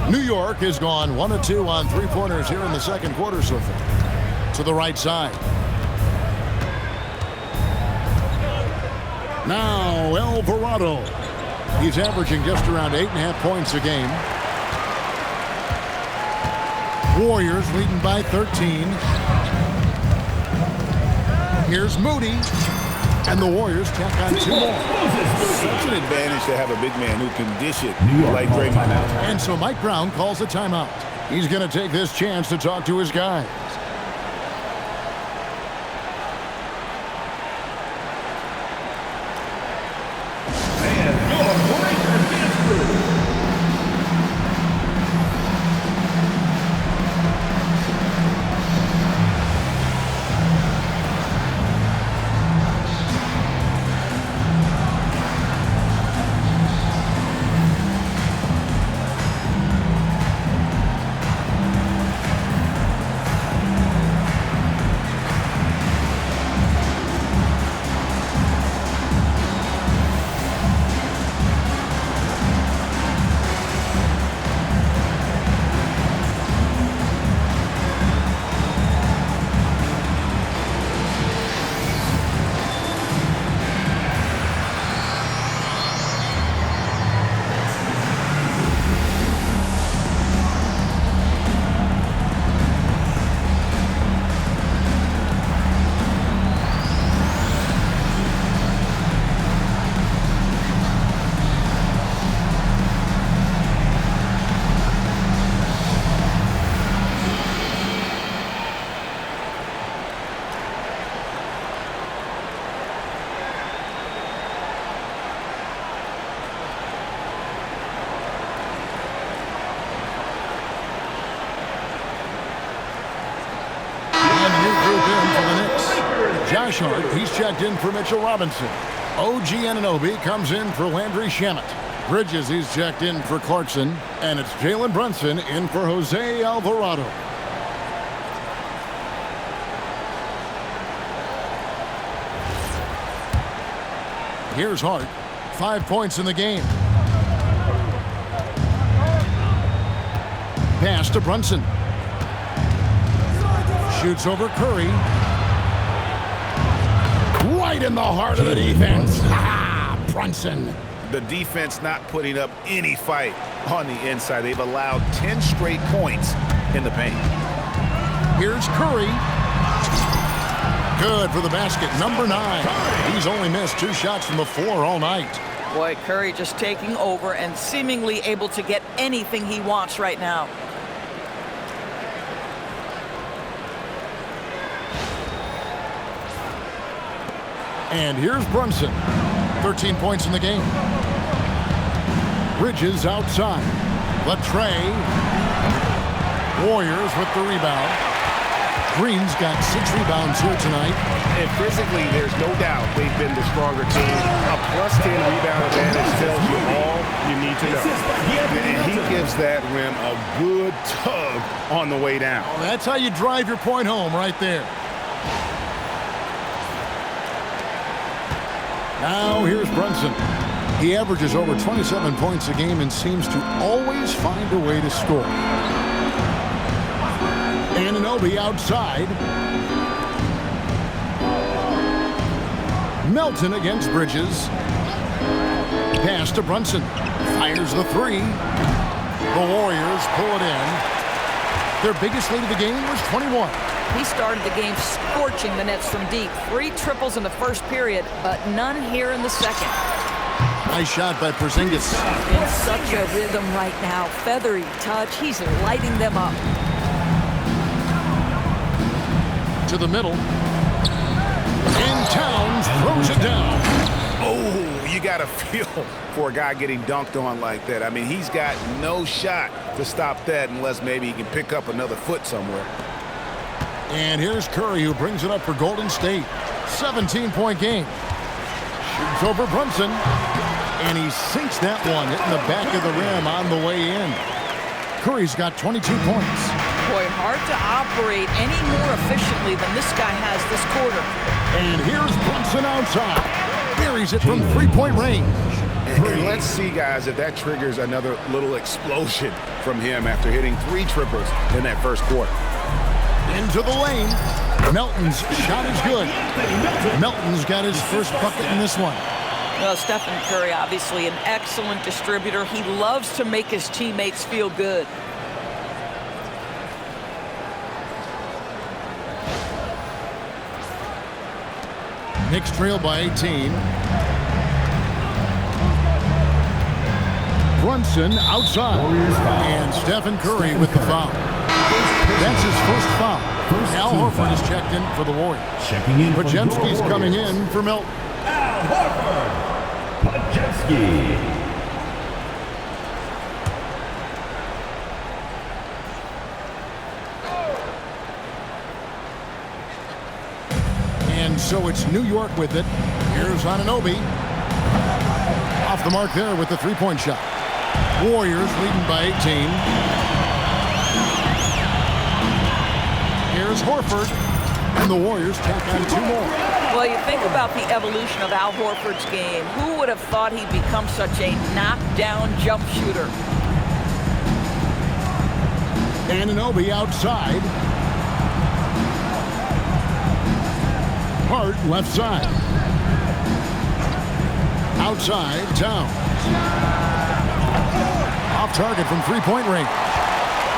Speaker 4: New York has gone 1 of 2 on three-pointers here in the second quarter so far. To the right side. Now Alvarado. He's averaging just around 8.5 points a game. Warriors leading by 13. Here's Moody. And the Warriors tack on 2 more.
Speaker 5: It's an advantage to have a big man who can dish it like Draymond.
Speaker 4: And so Mike Brown calls a timeout. He's going to take this chance to talk to his guys. Josh Hart, he's checked in for Mitchell Robinson. OG Anunoby comes in for Landry Shamet. Bridges, he's checked in for Clarkson. And it's Jalen Brunson in for Jose Alvarado. Here's Hart. 5 points in the game. Pass to Brunson. Shoots over Curry. Right in the heart of the defense. Brunson.
Speaker 5: The defense not putting up any fight on the inside. They've allowed 10 straight points in the paint.
Speaker 4: Here's Curry. Good for the basket. Number 9. He's only missed 2 shots from the floor all night.
Speaker 10: Boy, Curry just taking over and seemingly able to get anything he wants right now.
Speaker 4: And here's Brunson. 13 points in the game. Bridges outside. Latre. Warriors with the rebound. Green's got 6 rebounds here tonight.
Speaker 5: And physically, there's no doubt they've been the stronger team. A plus 10 rebound advantage tells you all you need to know. And he gives that rim a good tug on the way down.
Speaker 4: Oh, that's how you drive your point home right there. Now here's Brunson. He averages over 27 points a game and seems to always find a way to score. Anunoby outside. Melton against Bridges. Pass to Brunson. Fires the 3. The Warriors pull it in. Their biggest lead of the game was 21.
Speaker 10: He started the game scorching the Nets from deep. 3 triples in the first period, but none here in the second.
Speaker 4: Nice shot by Porzingis.
Speaker 10: In such a rhythm right now. Feathery touch. He's lighting them up.
Speaker 4: To the middle. And Towns throws it down.
Speaker 5: Oh, you got to feel for a guy getting dunked on like that. I mean, he's got no shot to stop that unless maybe he can pick up another foot somewhere.
Speaker 4: And here's Curry, who brings it up for Golden State. 17-point game. Shoots over Brunson. And he sinks that one, hitting the back of the rim on the way in. Curry's got 22 points.
Speaker 10: Boy, hard to operate any more efficiently than this guy has this quarter.
Speaker 4: And here's Brunson outside. Buries it from 3-point range.
Speaker 5: And let's see, guys, if that triggers another little explosion from him after hitting 3 triples in that first quarter.
Speaker 4: Into the lane. Melton's shot is good. Melton's got his first bucket in this one.
Speaker 10: Well, Stephen Curry, obviously an excellent distributor. He loves to make his teammates feel good.
Speaker 4: Knicks trail by 18. Brunson outside. And Stephen Curry with the foul. That's his first foul. Al Horford is checked in for the Warriors.
Speaker 8: Checking in for
Speaker 4: Podziemski's
Speaker 8: your
Speaker 4: coming
Speaker 8: Warriors.
Speaker 4: in for Milton.
Speaker 8: Al Horford. Podziemski.
Speaker 4: And so it's New York with it. Here's Anunoby. Off the mark there with the 3-point shot. Warriors leading by 18. Here's Horford. And the Warriors take on 2 more.
Speaker 10: Well, you think about the evolution of Al Horford's game. Who would have thought he'd become such a knockdown jump shooter?
Speaker 4: Anunoby outside. Hart left side. Outside, Towns. Off target from 3-point range.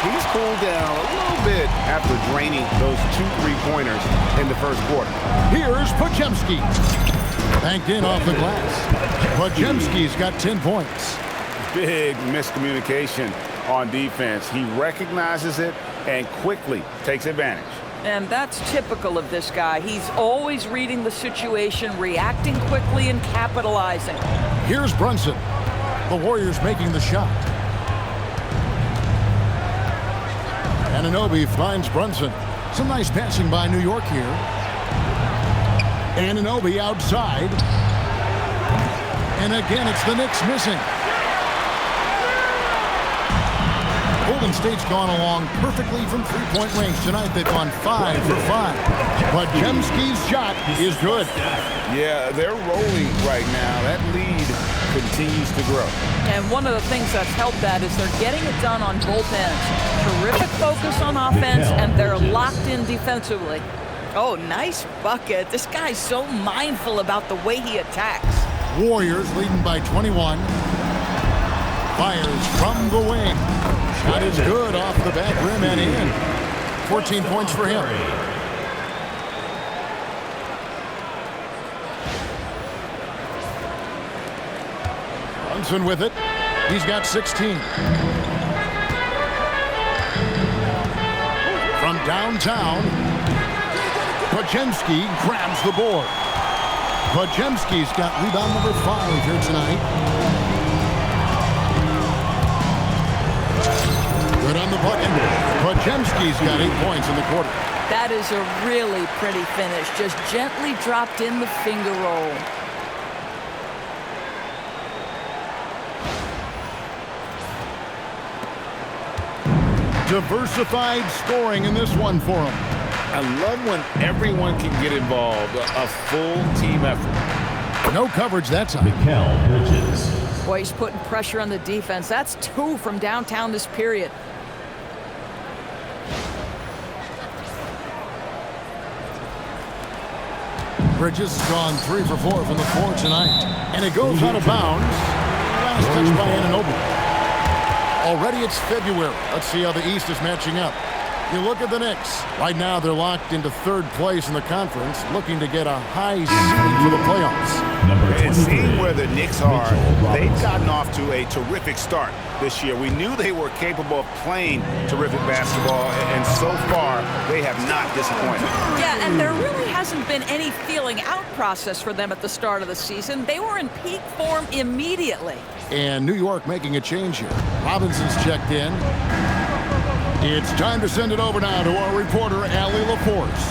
Speaker 5: He's cooled down a little bit after draining those 2 3-pointers in the first quarter.
Speaker 4: Here's Podziemski. Banked in off the glass. Podziemski's got 10 points.
Speaker 5: Big miscommunication on defense. He recognizes it and quickly takes advantage.
Speaker 10: And that's typical of this guy. He's always reading the situation, reacting quickly, and capitalizing.
Speaker 4: Here's Brunson. The Warriors making the shot. Anunoby finds Brunson. Some nice passing by New York here. Anunoby outside. And again, it's the Knicks missing. Golden State's gone along perfectly from 3-point range. Tonight they've gone 5 for 5. But Podziemski's shot is good.
Speaker 5: Yeah, they're rolling right now. That lead continues to grow.
Speaker 10: And one of the things that's helped that is they're getting it done on both ends. Terrific focus on offense, and they're locked in defensively. Oh, nice bucket. This guy's so mindful about the way he attacks.
Speaker 4: Warriors leading by 21. Fires from the wing. Shot is good off the back rim and in. 14 points for him. Brunson with it. He's got 16. From downtown, Podziemski grabs the board. Podziemski's got rebound number 5 here tonight. Good on the bucket. Podziemski's got 8 points in the quarter.
Speaker 10: That is a really pretty finish. Just gently dropped in the finger roll.
Speaker 4: Diversified scoring in this one for him.
Speaker 5: I love when everyone can get involved, a full team effort.
Speaker 4: No coverage that time.
Speaker 8: Mikal Bridges.
Speaker 10: Boy, he's putting pressure on the defense. That's 2 from downtown this period.
Speaker 4: Bridges has gone 3 for 4 from the floor tonight. And it goes out of bounds. Last touch by Anunoby. Already it's February. Let's see how the East is matching up. You look at the Knicks. Right now they're locked into third place in the conference, looking to get a high seed for the playoffs.
Speaker 5: And seeing where the Knicks are, they've gotten off to a terrific start this year. We knew they were capable of playing terrific basketball, and so far they have not disappointed.
Speaker 10: Yeah, and there really hasn't been any feeling out process for them at the start of the season. They were in peak form immediately.
Speaker 4: And New York making a change here. Robinson's checked in. It's time to send it over now to our reporter, Allie LaForce.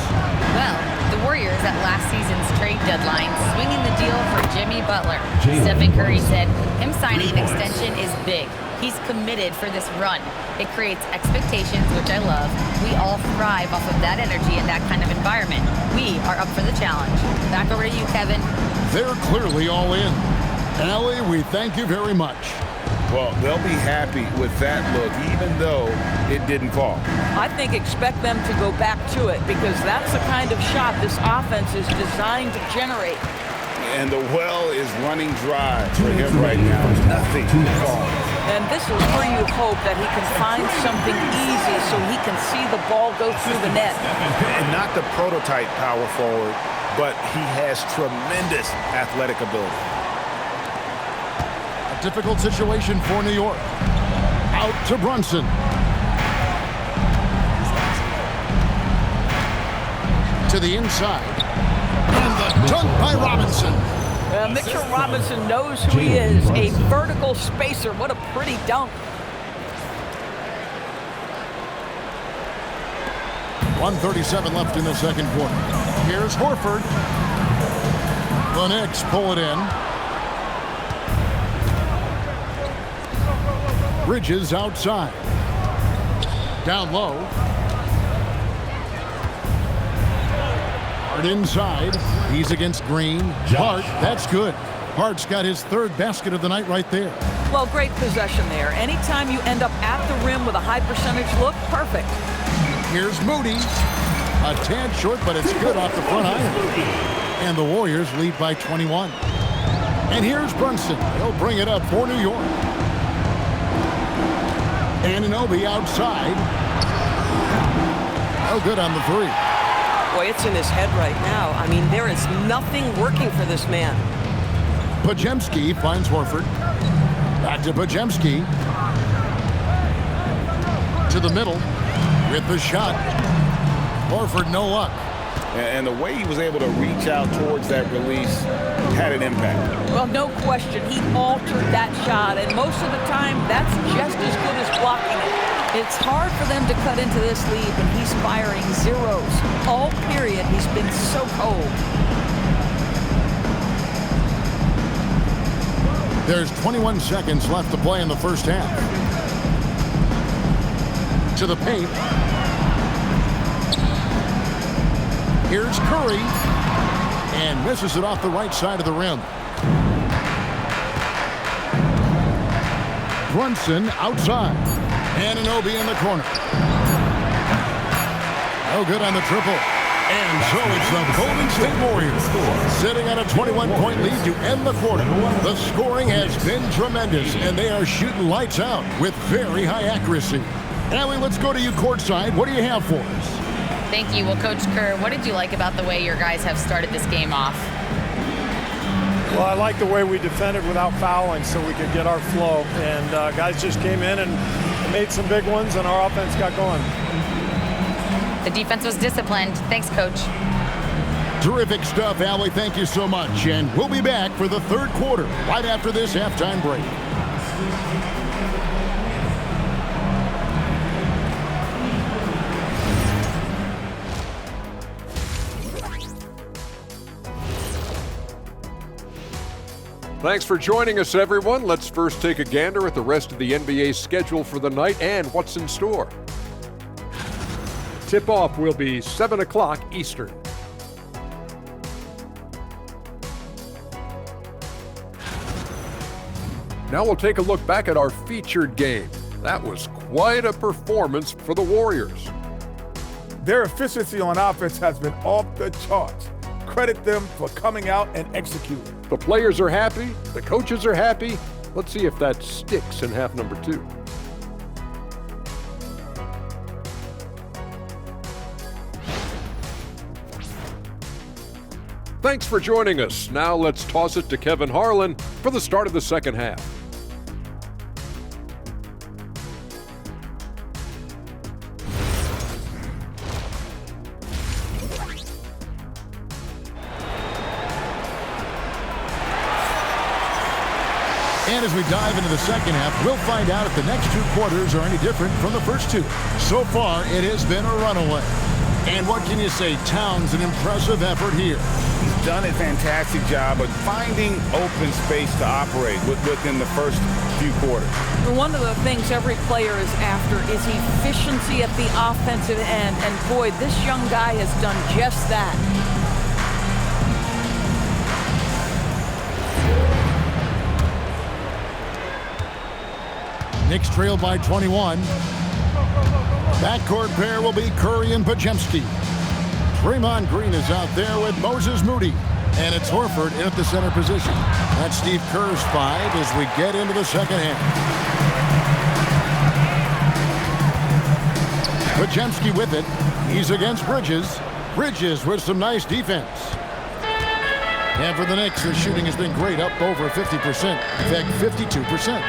Speaker 7: Well, the Warriors at last season's trade deadline swinging the deal for Jimmy Butler. Stephen Curry said him signing an extension is big. He's committed for this run. It creates expectations, which I love. We all thrive off of that energy and that kind of environment. We are up for the challenge. Back over to you, Kevin.
Speaker 4: They're clearly all in. Allie, we thank you very much.
Speaker 5: Well, they'll be happy with that look, even though it didn't fall.
Speaker 10: I think expect them to go back to it because that's the kind of shot this offense is designed to generate.
Speaker 5: And the well is running dry for him right now. Nothing falls.
Speaker 10: And this is where you hope that he can find something easy so he can see the ball go through the net.
Speaker 5: And not the prototype power forward, but he has tremendous athletic ability.
Speaker 4: Difficult situation for New York. Out to Brunson. To the inside. And the dunk by Robinson.
Speaker 10: Mitchell Robinson knows who he is. A vertical spacer. What a pretty dunk.
Speaker 4: .137 left in the second quarter. Here's Horford. The Knicks pull it in. Bridges outside. Down low. Hart inside. He's against Green. Hart, that's good. Hart's got his third basket of the night right there.
Speaker 10: Well, great possession there. Anytime you end up at the rim with a high percentage look, perfect.
Speaker 4: Here's Moody. A tad short, but it's good off the front iron. And the Warriors lead by 21. And here's Brunson. He'll bring it up for New York. Anunoby outside. No good on the three.
Speaker 11: Boy, it's in his head right now. I mean, there is nothing working for this man.
Speaker 4: Podziemski finds Horford. Back to Podziemski. To the middle with the shot. Horford, no luck.
Speaker 5: And the way he was able to reach out towards that release had an impact.
Speaker 10: Well, no question. He altered that shot, and most of the time, that's just as good as blocking it. It's hard for them to cut into this lead, and he's firing zeros. All period, he's been so cold.
Speaker 4: There's 21 seconds left to play in the first half. To the paint. Here's Curry. And misses it off the right side of the rim. Brunson outside. Anunoby in the corner. No good on the triple. And so it's the Golden State Warriors sitting on a 21-point lead to end the quarter. The scoring has been tremendous, and they are shooting lights out with very high accuracy. Allie, let's go to you courtside. What do you have for us?
Speaker 7: Thank you. Well, Coach Kerr, what did you like about the way your guys have started this game off?
Speaker 12: Well, I like the way we defended without fouling so we could get our flow. And guys just came in and made some big ones, and our offense got going.
Speaker 7: The defense was disciplined. Thanks, Coach.
Speaker 4: Terrific stuff, Allie. Thank you so much. And we'll be back for the third quarter right after this halftime break.
Speaker 13: Thanks for joining us, everyone. Let's first take a gander at the rest of the NBA schedule for the night and what's in store. Tip-off will be 7 o'clock Eastern. Now we'll take a look back at our featured game. That was quite a performance for the Warriors.
Speaker 14: Their efficiency on offense has been off the charts. Credit them for coming out and executing.
Speaker 13: The players are happy. The coaches are happy. Let's see if that sticks in half number 2. Thanks for joining us. Now let's toss it to Kevin Harlan for the start of the second half.
Speaker 4: And as we dive into the second half, we'll find out if the next two quarters are any different from the first two. So far, it has been a runaway. And what can you say? Towns, an impressive effort here.
Speaker 5: He's done a fantastic job of finding open space to operate within the first few quarters.
Speaker 10: One of the things every player is after is efficiency at the offensive end. And boy, this young guy has done just that.
Speaker 4: Knicks trail by 21. Backcourt pair will be Curry and Podziemski. Draymond Green is out there with Moses Moody. And it's Horford in at the center position. That's Steve Kerr's 5 as we get into the second half. Podziemski with it. He's against Bridges. Bridges with some nice defense. And for the Knicks, the shooting has been great, up over 50%. In fact, 52%.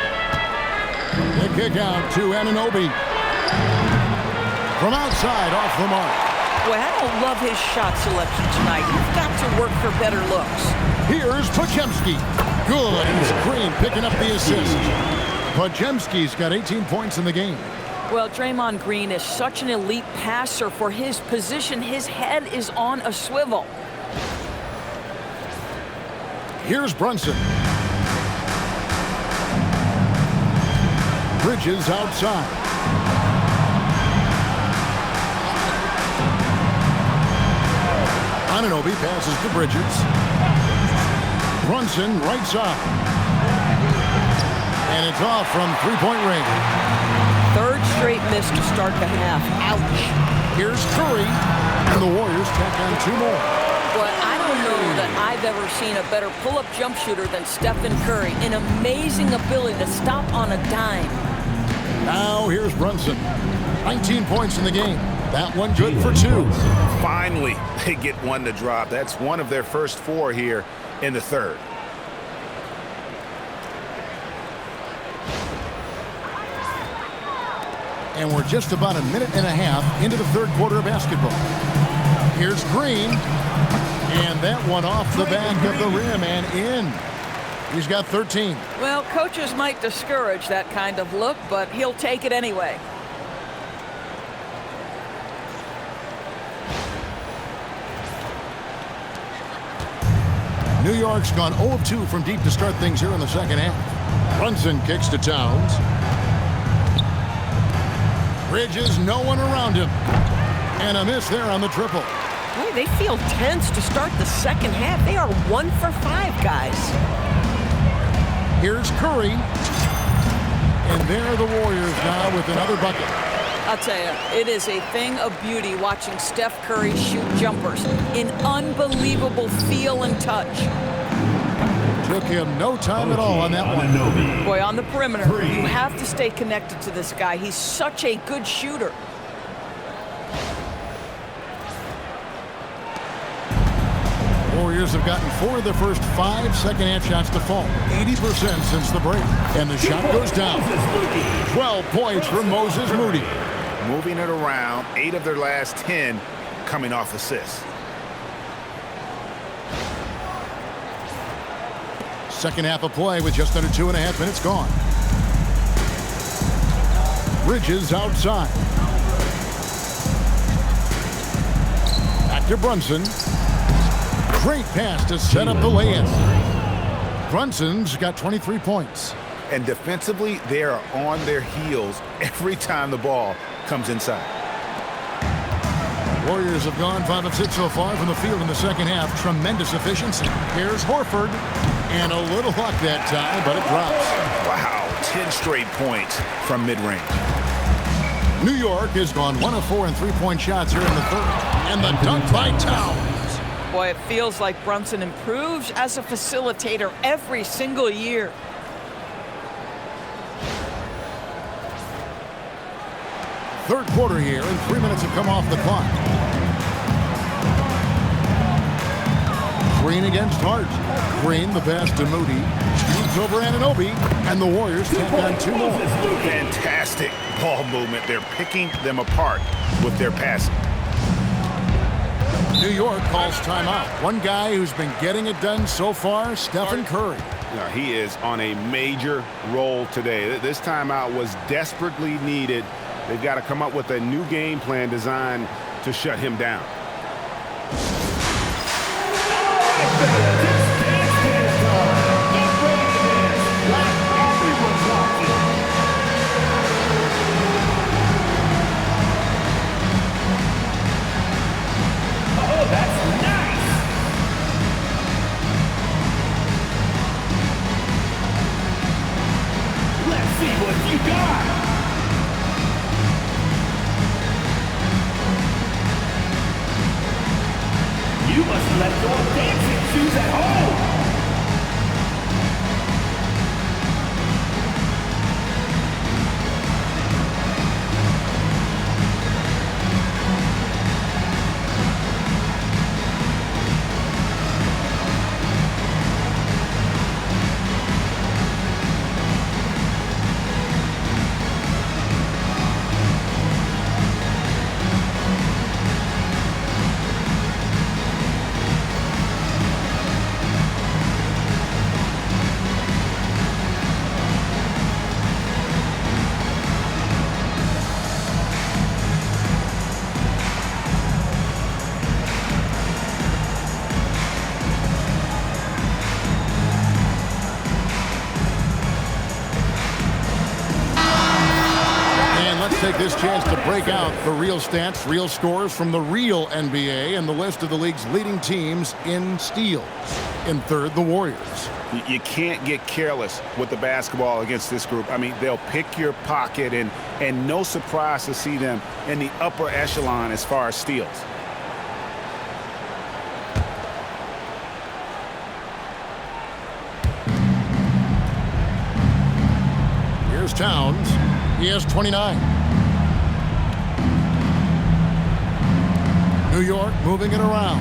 Speaker 4: The kick out to Anunoby. From outside, off the mark.
Speaker 10: Boy, I don't love his shot selection tonight. You've got to work for better looks.
Speaker 4: Here's Podziemski. Good, and Green picking up the assist. Podziemski's got 18 points in the game.
Speaker 10: Well, Draymond Green is such an elite passer for his position. His head is on a swivel.
Speaker 4: Here's Brunson. Bridges outside. Anunoby passes to Bridges. Brunson right side. And it's off from three-point range.
Speaker 11: Third straight miss to start the half. Ouch.
Speaker 4: Here's Curry. And the Warriors tack on two more.
Speaker 10: But I don't know that I've ever seen a better pull-up jump shooter than Stephen Curry. An amazing ability to stop on a dime.
Speaker 4: Now here's Brunson. 19 points in the game. That one good for 2.
Speaker 5: Finally, they get one to drop. That's one of their first 4 here in the third.
Speaker 4: And we're just about a minute and a half into the third quarter of basketball. Here's Green. And that one off the back of the rim and in. He's got 13.
Speaker 10: Well, coaches might discourage that kind of look, but he'll take it anyway.
Speaker 4: New York's gone 0 of 2 from deep to start things here in the second half. Brunson kicks to Towns. Bridges, no one around him. And a miss there on the triple.
Speaker 11: Boy, they feel tense to start the second half. They are 1 for 5, guys.
Speaker 4: Here's Curry. And there are the Warriors now with another bucket.
Speaker 10: I'll tell you, it is a thing of beauty watching Steph Curry shoot jumpers. An unbelievable feel and touch.
Speaker 4: Took him no time at all on that one.
Speaker 10: Boy, on the perimeter, you have to stay connected to this guy. He's such a good shooter.
Speaker 4: Warriors have gotten 4 of their first 5 second-half shots to fall. 80% since the break. And the shot goes down. 12 points for Moses Moody.
Speaker 5: Moving it around, 8 of their last 10 coming off assists.
Speaker 4: Second half of play with just under 2.5 minutes gone. Bridges outside. Back to Brunson. Great pass to set up the lay-in. Brunson's got 23 points.
Speaker 5: And defensively, they are on their heels every time the ball comes inside.
Speaker 4: Warriors have gone 5 of 6 so far from the field in the second half. Tremendous efficiency. Here's Horford. And a little luck that time, but it drops.
Speaker 5: Wow, 10 straight points from mid-range.
Speaker 4: New York has gone 1 of 4 in three-point shots here in the third. And the dunk by Towns.
Speaker 10: Boy, it feels like Brunson improves as a facilitator every single year.
Speaker 4: Third quarter here, and 3 minutes have come off the clock. Green against Hart. Green, the pass to Moody. Moves over Anunoby, and the Warriors tack on 2 more.
Speaker 5: Fantastic ball movement. They're picking them apart with their passing.
Speaker 4: New York calls timeout. One guy who's been getting it done so far, Stephen Curry.
Speaker 5: Now, he is on a major roll today. This timeout was desperately needed. They've got to come up with a new game plan designed to shut him down.
Speaker 8: Oh, that's nice! Let's see what you got! You must let go of dancing shoes at home!
Speaker 4: Take this chance to break out the real stats, real scores from the real NBA and the list of the league's leading teams in steals. In third, the Warriors.
Speaker 5: You can't get careless with the basketball against this group. I mean, they'll pick your pocket, and no surprise to see them in the upper echelon as far as steals.
Speaker 4: Here's Towns. He has 29. New York moving it around.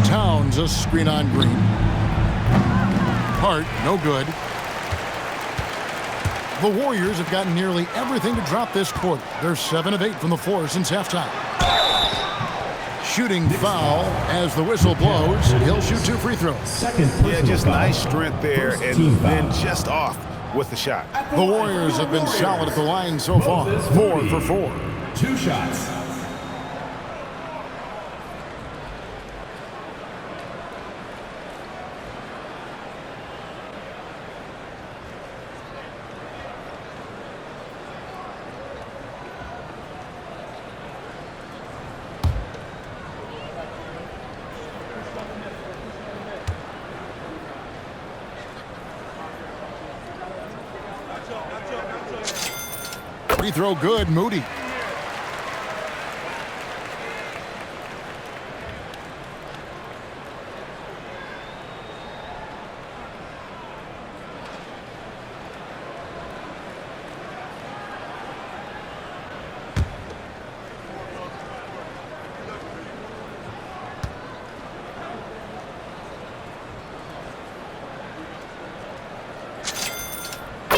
Speaker 4: Towns, a screen on Green. Hart, no good. The Warriors have gotten nearly everything to drop this quarter. They're 7 of 8 from the floor since halftime. Shooting foul as the whistle blows. He'll shoot 2 free throws.
Speaker 5: Yeah, just nice strength there, and then just off with the shot.
Speaker 4: The Warriors have been solid at the line so far. 4 for 4.
Speaker 8: 2 shots.
Speaker 4: Free throw good, Moody.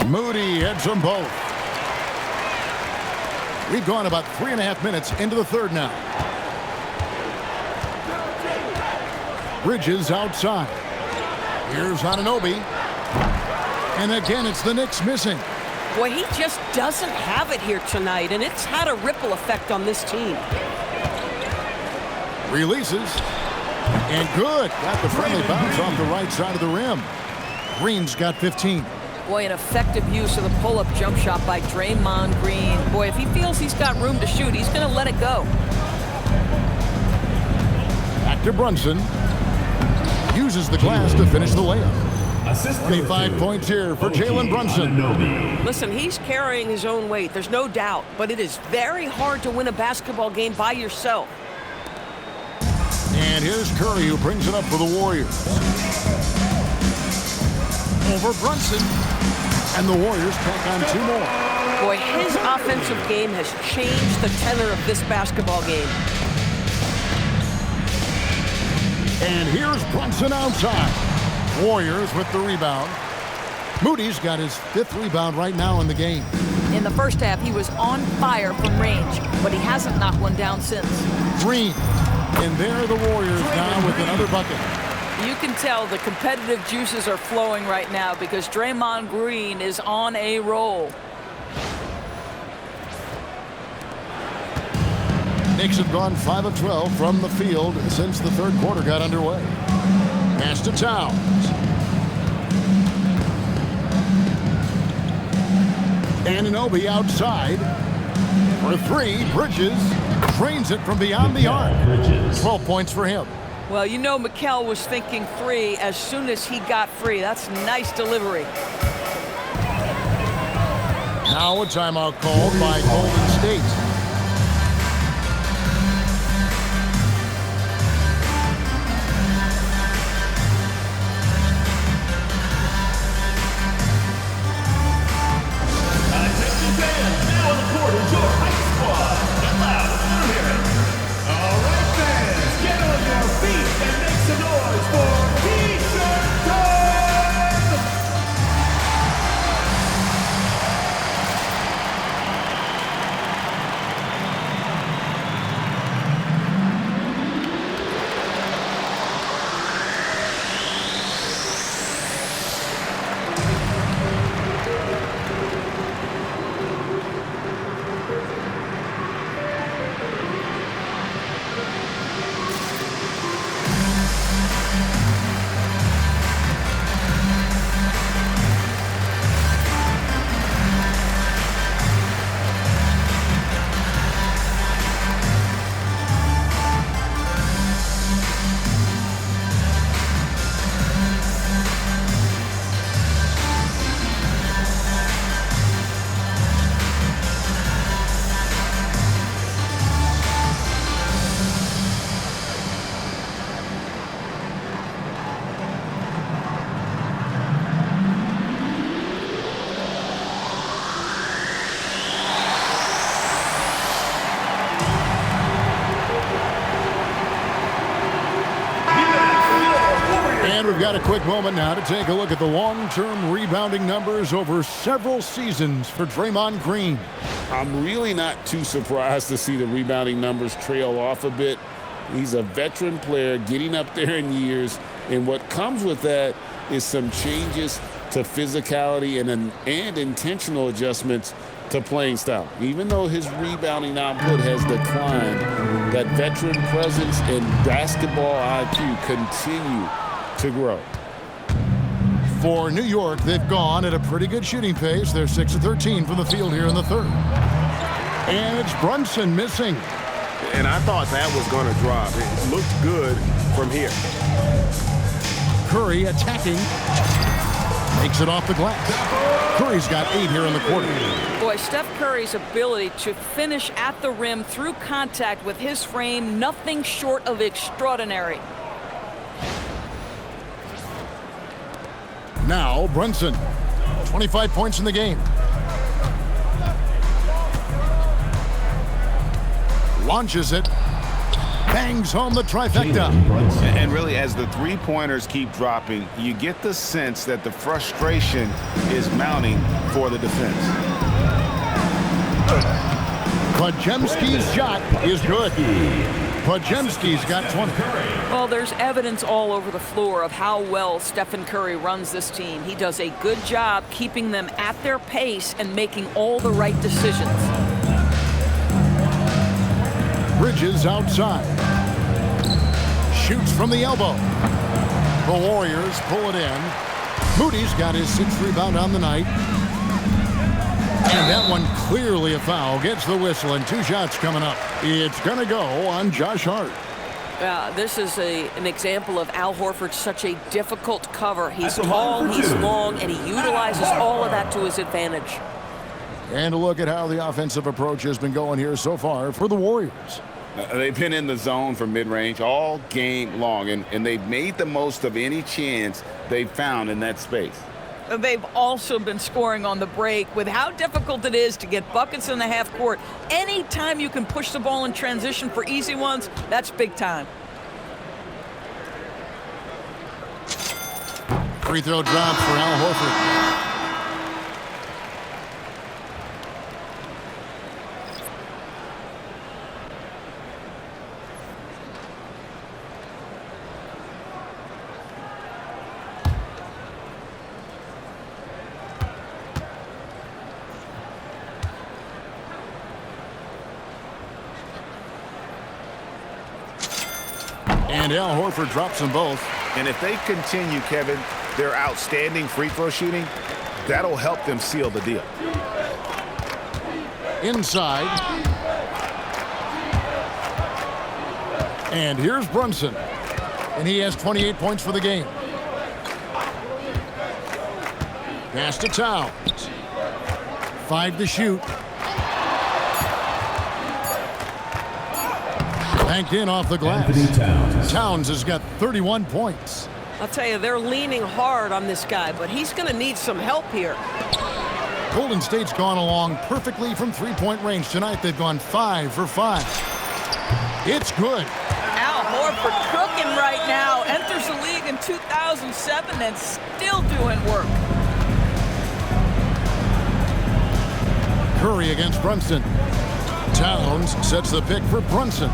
Speaker 4: Moody heads them both. We've gone about 3.5 minutes into the third now. Bridges outside. Here's Anunoby. And again, it's the Knicks missing.
Speaker 11: Boy, he just doesn't have it here tonight, and it's had a ripple effect on this team.
Speaker 4: Releases. And good. Got the friendly bounce off the right side of the rim. Green's got 15.
Speaker 10: Boy, an effective use of the pull-up jump shot by Draymond Green. Boy, if he feels he's got room to shoot, he's going to let it go.
Speaker 4: Back to Brunson. Uses the glass to finish the layup. 25 points here for Jalen Brunson.
Speaker 11: Listen, he's carrying his own weight. There's no doubt. But it is very hard to win a basketball game by yourself.
Speaker 4: And here's Curry, who brings it up for the Warriors. Over Brunson. And the Warriors tack on 2 more.
Speaker 11: Boy, his offensive game has changed the tenor of this basketball game.
Speaker 4: And here's Brunson outside. Warriors with the rebound. Moody's got his 5th rebound right now in the game.
Speaker 10: In the first half, he was on fire from range, but he hasn't knocked one down since.
Speaker 4: Green. And there are the Warriors now with another bucket.
Speaker 10: You can tell the competitive juices are flowing right now because Draymond Green is on a roll.
Speaker 4: Knicks have gone 5 of 12 from the field since the third quarter got underway. Pass to Towns. Anunoby outside. For 3, Bridges drains it from beyond the arc. 12 points for him.
Speaker 10: Well, you know Mikal was thinking 3 as soon as he got free. That's nice delivery.
Speaker 4: Now a timeout called by Golden State. We've got a quick moment now to take a look at the long-term rebounding numbers over several seasons for Draymond Green.
Speaker 5: I'm really not too surprised to see the rebounding numbers trail off a bit. He's a veteran player getting up there in years, and what comes with that is some changes to physicality and intentional adjustments to playing style. Even though his rebounding output has declined, that veteran presence and basketball IQ continue to grow.
Speaker 4: For New York, they've gone at a pretty good shooting pace. They're 6 of 13 from the field here in the third. And it's Brunson missing.
Speaker 5: And I thought that was going to drop. It looked good from here.
Speaker 4: Curry attacking. Makes it off the glass. Curry's got 8 here in the quarter.
Speaker 10: Boy, Steph Curry's ability to finish at the rim through contact with his frame, nothing short of extraordinary.
Speaker 4: Now Brunson, 25 points in the game. Launches it, bangs home the trifecta.
Speaker 5: And really, as the three-pointers keep dropping, you get the sense that the frustration is mounting for the defense.
Speaker 4: Podziemski's shot is good. Podziemski's got 20.
Speaker 10: Well, there's evidence all over the floor of how well Stephen Curry runs this team. He does a good job keeping them at their pace and making all the right decisions.
Speaker 4: Bridges outside. Shoots from the elbow. The Warriors pull it in. Moody's got his 6th rebound on the night. And that one clearly a foul. Gets the whistle and 2 shots coming up. It's going to go on Josh Hart.
Speaker 10: This is an example of Al Horford, such a difficult cover. He's tall, he's long, and he utilizes all of that to his advantage.
Speaker 4: And a look at how the offensive approach has been going here so far for the Warriors.
Speaker 5: They've been in the zone for mid-range all game long, and they've made the most of any chance they've found in that space.
Speaker 10: They've also been scoring on the break with how difficult it is to get buckets in the half court. Anytime you can push the ball in transition for easy ones, that's big time.
Speaker 4: Free throw drops for Al Horford. And Al Horford drops them both.
Speaker 5: And if they continue, Kevin, their outstanding free throw shooting, that'll help them seal the deal.
Speaker 4: Inside. And here's Brunson. And he has 28 points for the game. Pass to Towns. 5 to shoot. Banked in off the glass. Towns has got 31 points.
Speaker 11: I'll tell you, they're leaning hard on this guy, but he's going to need some help here.
Speaker 4: Golden State's gone along perfectly from three-point range tonight. They've gone 5 for 5. It's good.
Speaker 10: Al Horford cooking right now. Enters the league in 2007 and still doing work.
Speaker 4: Curry against Brunson. Towns sets the pick for Brunson.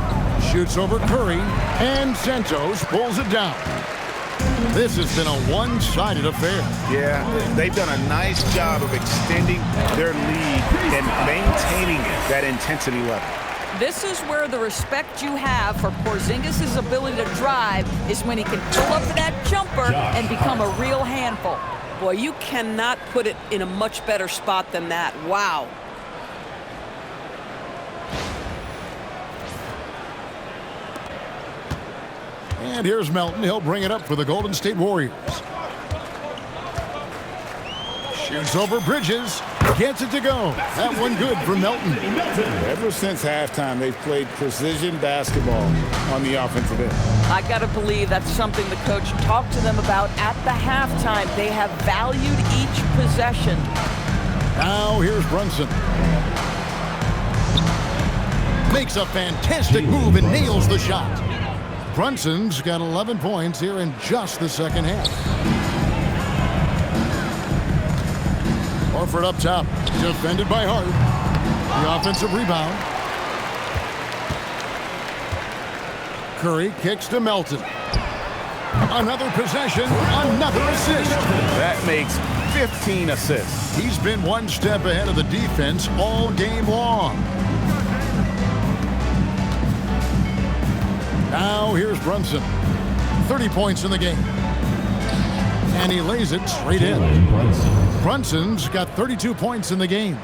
Speaker 4: Shoots over Curry, and Santos pulls it down. This has been a one-sided affair.
Speaker 5: Yeah, they've done a nice job of extending their lead and maintaining that intensity level.
Speaker 10: This is where the respect you have for Porzingis' ability to drive is when he can pull up to that jumper and become a real handful.
Speaker 11: Boy, you cannot put it in a much better spot than that. Wow.
Speaker 4: And here's Melton. He'll bring it up for the Golden State Warriors. Shoots over Bridges. Gets it to go. That one good for Melton.
Speaker 5: Ever since halftime, they've played precision basketball on the offensive end.
Speaker 10: I got to believe that's something the coach talked to them about at the halftime. They have valued each possession.
Speaker 4: Now here's Brunson. Makes a fantastic move and nails the shot. Brunson's got 11 points here in just the second half. Horford up top, defended by Hart. The offensive rebound. Curry kicks to Melton. Another possession, another assist.
Speaker 5: That makes 15 assists.
Speaker 4: He's been one step ahead of the defense all game long. Now here's Brunson. 30 points in the game. And he lays it straight in. Brunson's got 32 points in the game.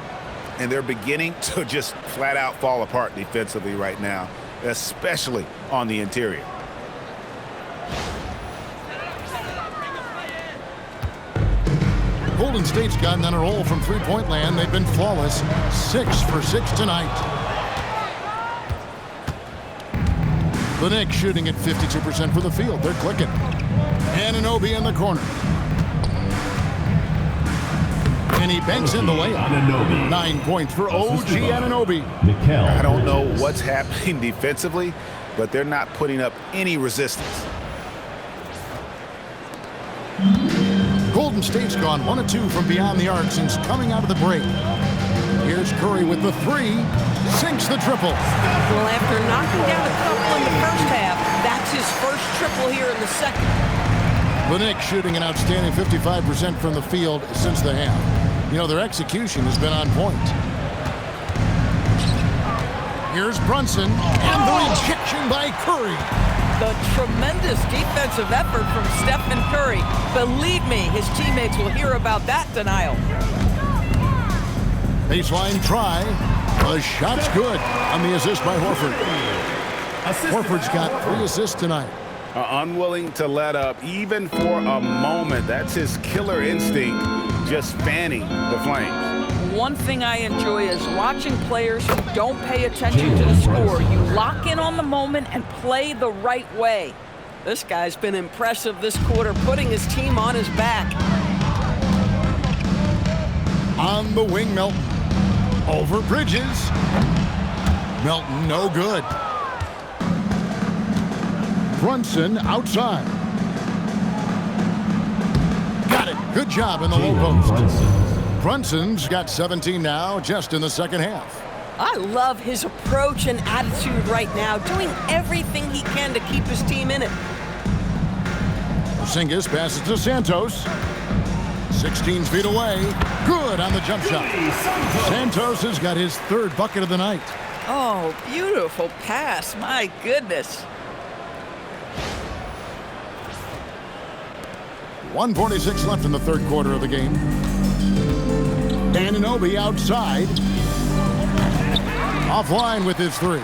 Speaker 5: And they're beginning to just flat out fall apart defensively right now, especially on the interior.
Speaker 4: Golden State's gotten on a roll from three-point land. They've been flawless. 6 for 6 tonight. The Knicks shooting at 52% for the field. They're clicking. Anunoby in the corner. And he banks in the layup. 9 points for OG Anunoby.
Speaker 5: I don't know what's happening defensively, but they're not putting up any resistance.
Speaker 4: Golden State's gone 1 of 2 from beyond the arc since coming out of the break. Here's Curry with the 3. Sinks the triple.
Speaker 11: Well, after knocking down a couple in the first half, that's his first triple here in the second.
Speaker 4: The Knicks shooting an outstanding 55% from the field since the half. You know, their execution has been on point. Here's Brunson, and the rejection by Curry.
Speaker 10: The tremendous defensive effort from Stephen Curry. Believe me, his teammates will hear about that denial.
Speaker 4: Baseline try. The shot's good on the assist by Horford. Horford's got 3 assists tonight.
Speaker 5: Unwilling to let up even for a moment. That's his killer instinct, just fanning the flames.
Speaker 10: One thing I enjoy is watching players who don't pay attention to the score. You lock in on the moment and play the right way.
Speaker 11: This guy's been impressive this quarter, putting his team on his back.
Speaker 4: On the wing, Melton. Over Bridges. Melton, no good. Brunson outside. Good job in the low post. Brunson's got 17 now, just in the second half.
Speaker 11: I love his approach and attitude right now, doing everything he can to keep his team in it.
Speaker 4: Porzingis passes to Santos. 16 feet away. Good on the jump shot. Santos has got his third bucket of the night.
Speaker 10: Oh, beautiful pass. My goodness.
Speaker 4: 1:46 left in the third quarter of the game. Anunoby outside. Offline with his three.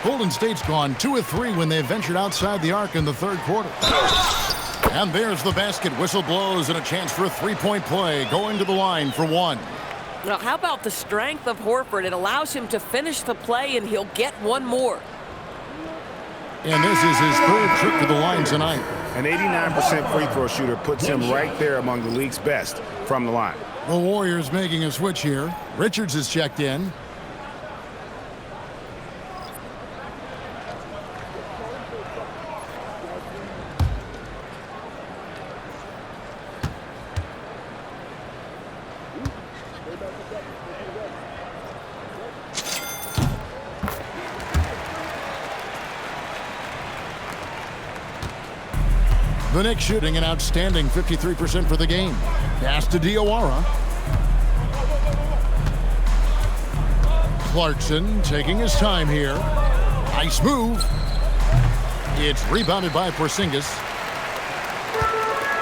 Speaker 4: Golden State's gone 2 of 3 when they ventured outside the arc in the third quarter. And there's the basket. Whistle blows and a chance for a three-point play. Going to the line for one.
Speaker 11: Well, how about the strength of Horford? It allows him to finish the play, and he'll get one more.
Speaker 4: And this is his third trip to the line tonight.
Speaker 5: An 89% free throw shooter puts him right there among the league's best from the line.
Speaker 4: The Warriors making a switch here. Richards is checked in. The Knicks shooting an outstanding 53% for the game. Pass to Diawara. Clarkson taking his time here. Nice move. It's rebounded by Porzingis.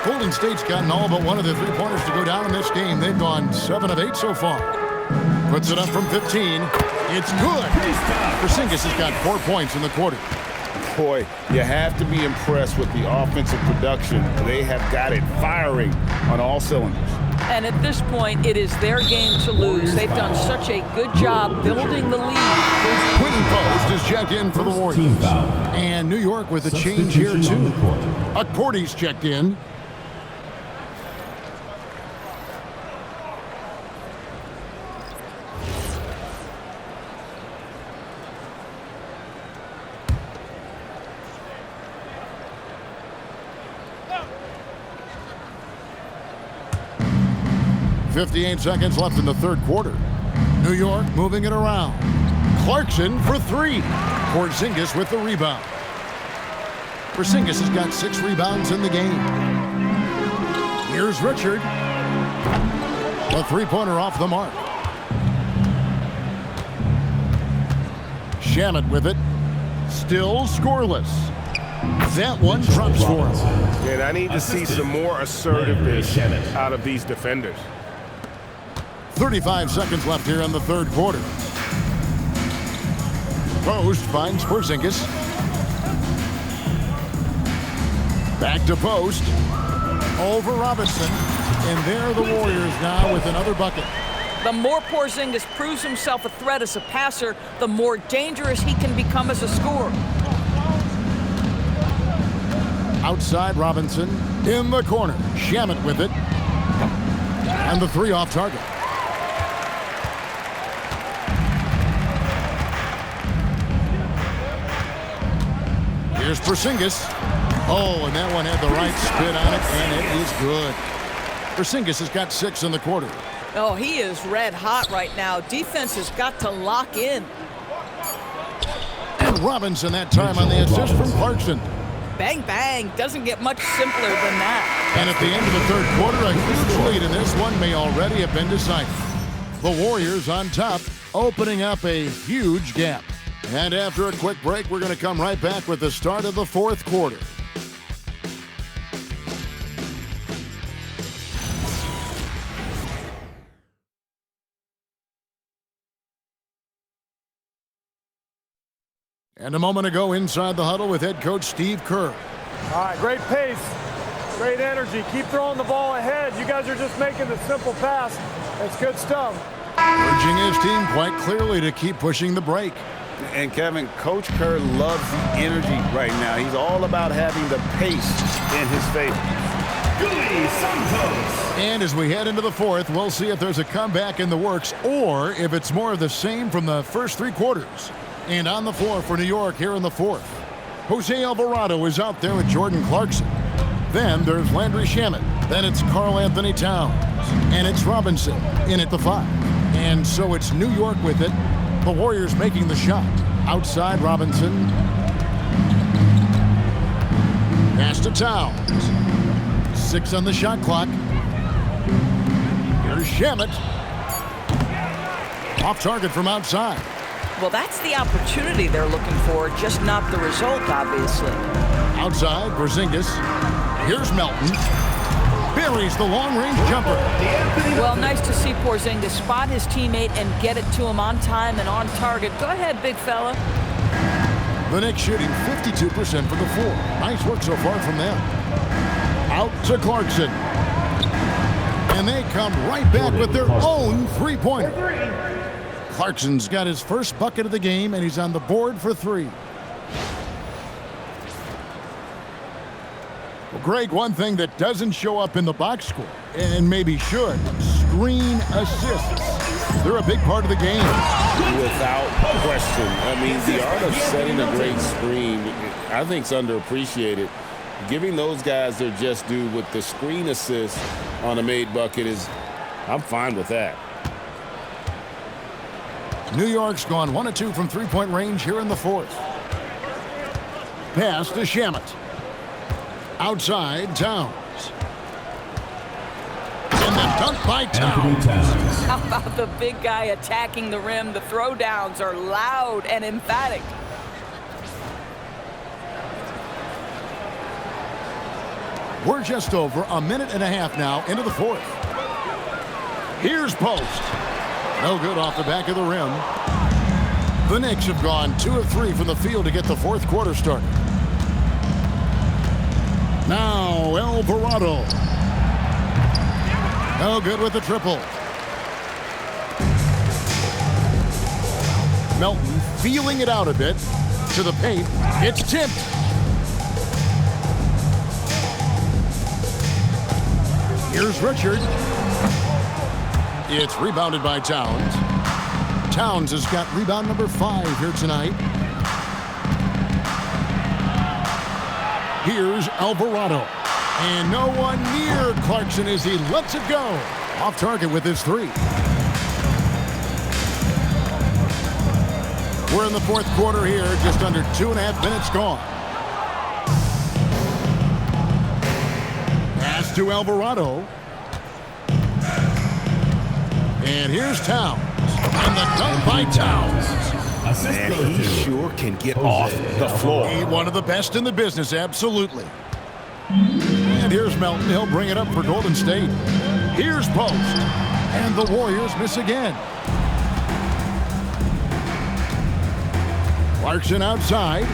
Speaker 4: Golden State's gotten all but one of the three-pointers to go down in this game. They've gone 7 of 8 so far. Puts it up from 15. It's good. Porzingis has got 4 points in the quarter.
Speaker 5: Boy, you have to be impressed with the offensive production. They have got it firing on all cylinders.
Speaker 10: And at this point, it is their game to lose. They've done such a good job building the lead.
Speaker 4: Quinn Post is checked in for the Warriors. And New York with a change here, too. Akporti's checked in. .58 seconds left in the third quarter. New York moving it around. Clarkson for three. Porzingis with the rebound. Porzingis has got 6 rebounds in the game. Here's Richard. A three-pointer off the mark. Shamet with it. Still scoreless. That one drops for him.
Speaker 5: And I need to see some more assertiveness out of these defenders.
Speaker 4: 35 seconds left here in the third quarter. Post finds Porzingis. Back to Post. Over Robinson. And there are the Warriors now with another bucket.
Speaker 10: The more Porzingis proves himself a threat as a passer, the more dangerous he can become as a scorer.
Speaker 4: Outside Robinson. In the corner. Shamet with it. And the three off target. Here's Porzingis. Oh, and that one had the right spin on it, and it is good. Porzingis has got 6 in the quarter.
Speaker 10: Oh, he is red hot right now. Defense has got to lock in.
Speaker 4: And Robinson that time on the assist from Clarkson.
Speaker 10: Bang, bang. Doesn't get much simpler than that.
Speaker 4: And at the end of the third quarter, a huge lead in this one may already have been decided. The Warriors on top, opening up a huge gap. And after a quick break, we're going to come right back with the start of the fourth quarter. And a moment ago, inside the huddle with head coach Steve Kerr.
Speaker 12: All right, great pace, great energy. Keep throwing the ball ahead. You guys are just making the simple pass. That's good stuff.
Speaker 4: Urging his team quite clearly to keep pushing the break.
Speaker 5: And Kevin, Coach Kerr loves the energy right now. He's all about having the pace in his favor.
Speaker 4: And as we head into the fourth, we'll see if there's a comeback in the works or if it's more of the same from the first 3 quarters. And on the floor for New York here in the fourth, Jose Alvarado is out there with Jordan Clarkson. Then there's Landry Shamet. Then it's Karl Anthony Towns. And it's Robinson in at the 5. And so it's New York with it. The Warriors making the shot. Outside Robinson. Pass to Towns. 6 on the shot clock. Here's Shamet. Off target from outside.
Speaker 10: Well, that's the opportunity they're looking for, just not the result, obviously.
Speaker 4: Outside, Porzingis. Here's Melton. Buries the long-range jumper.
Speaker 10: Well, nice to see Porzingis spot his teammate and get it to him on time and on target. Go ahead, big fella.
Speaker 4: The Knicks shooting 52% from the floor. Nice work so far from them. Out to Clarkson. And they come right back with their own three-pointer. Clarkson's got his first bucket of the game, and he's on the board for 3. Well, Greg, one thing that doesn't show up in the box score, and maybe should, screen assists. They're a big part of the game.
Speaker 5: Without question. I mean, the art of setting a great screen, I think, is underappreciated. Giving those guys their just due with the screen assist on a made bucket is, I'm fine with that.
Speaker 4: New York's gone 1 of 2 from three-point range here in the 4th. Pass to Shamet. Outside, Towns. And the dunk by Towns.
Speaker 10: How about the big guy attacking the rim? The throwdowns are loud and emphatic.
Speaker 4: We're just over a minute and a half now into the 4th. Here's Post. No good off the back of the rim. The Knicks have gone 2 of 3 from the field to get the 4th quarter started. Now Alvarado. No good with the triple. Melton feeling it out a bit to the paint. It's tipped. Here's Richard. It's rebounded by Towns. Towns has got rebound number 5 here tonight. Here's Alvarado. And no one near Clarkson as he lets it go. Off target with his 3. We're in the 4th quarter here, just under 2.5 minutes gone. Pass to Alvarado. And here's Towns. And the dunk by Towns.
Speaker 5: Man, he sure can get off the floor.
Speaker 4: He one of the best in the business, absolutely. And here's Melton. He'll bring it up for Golden State. Here's Post. And the Warriors miss again. Clarkson outside.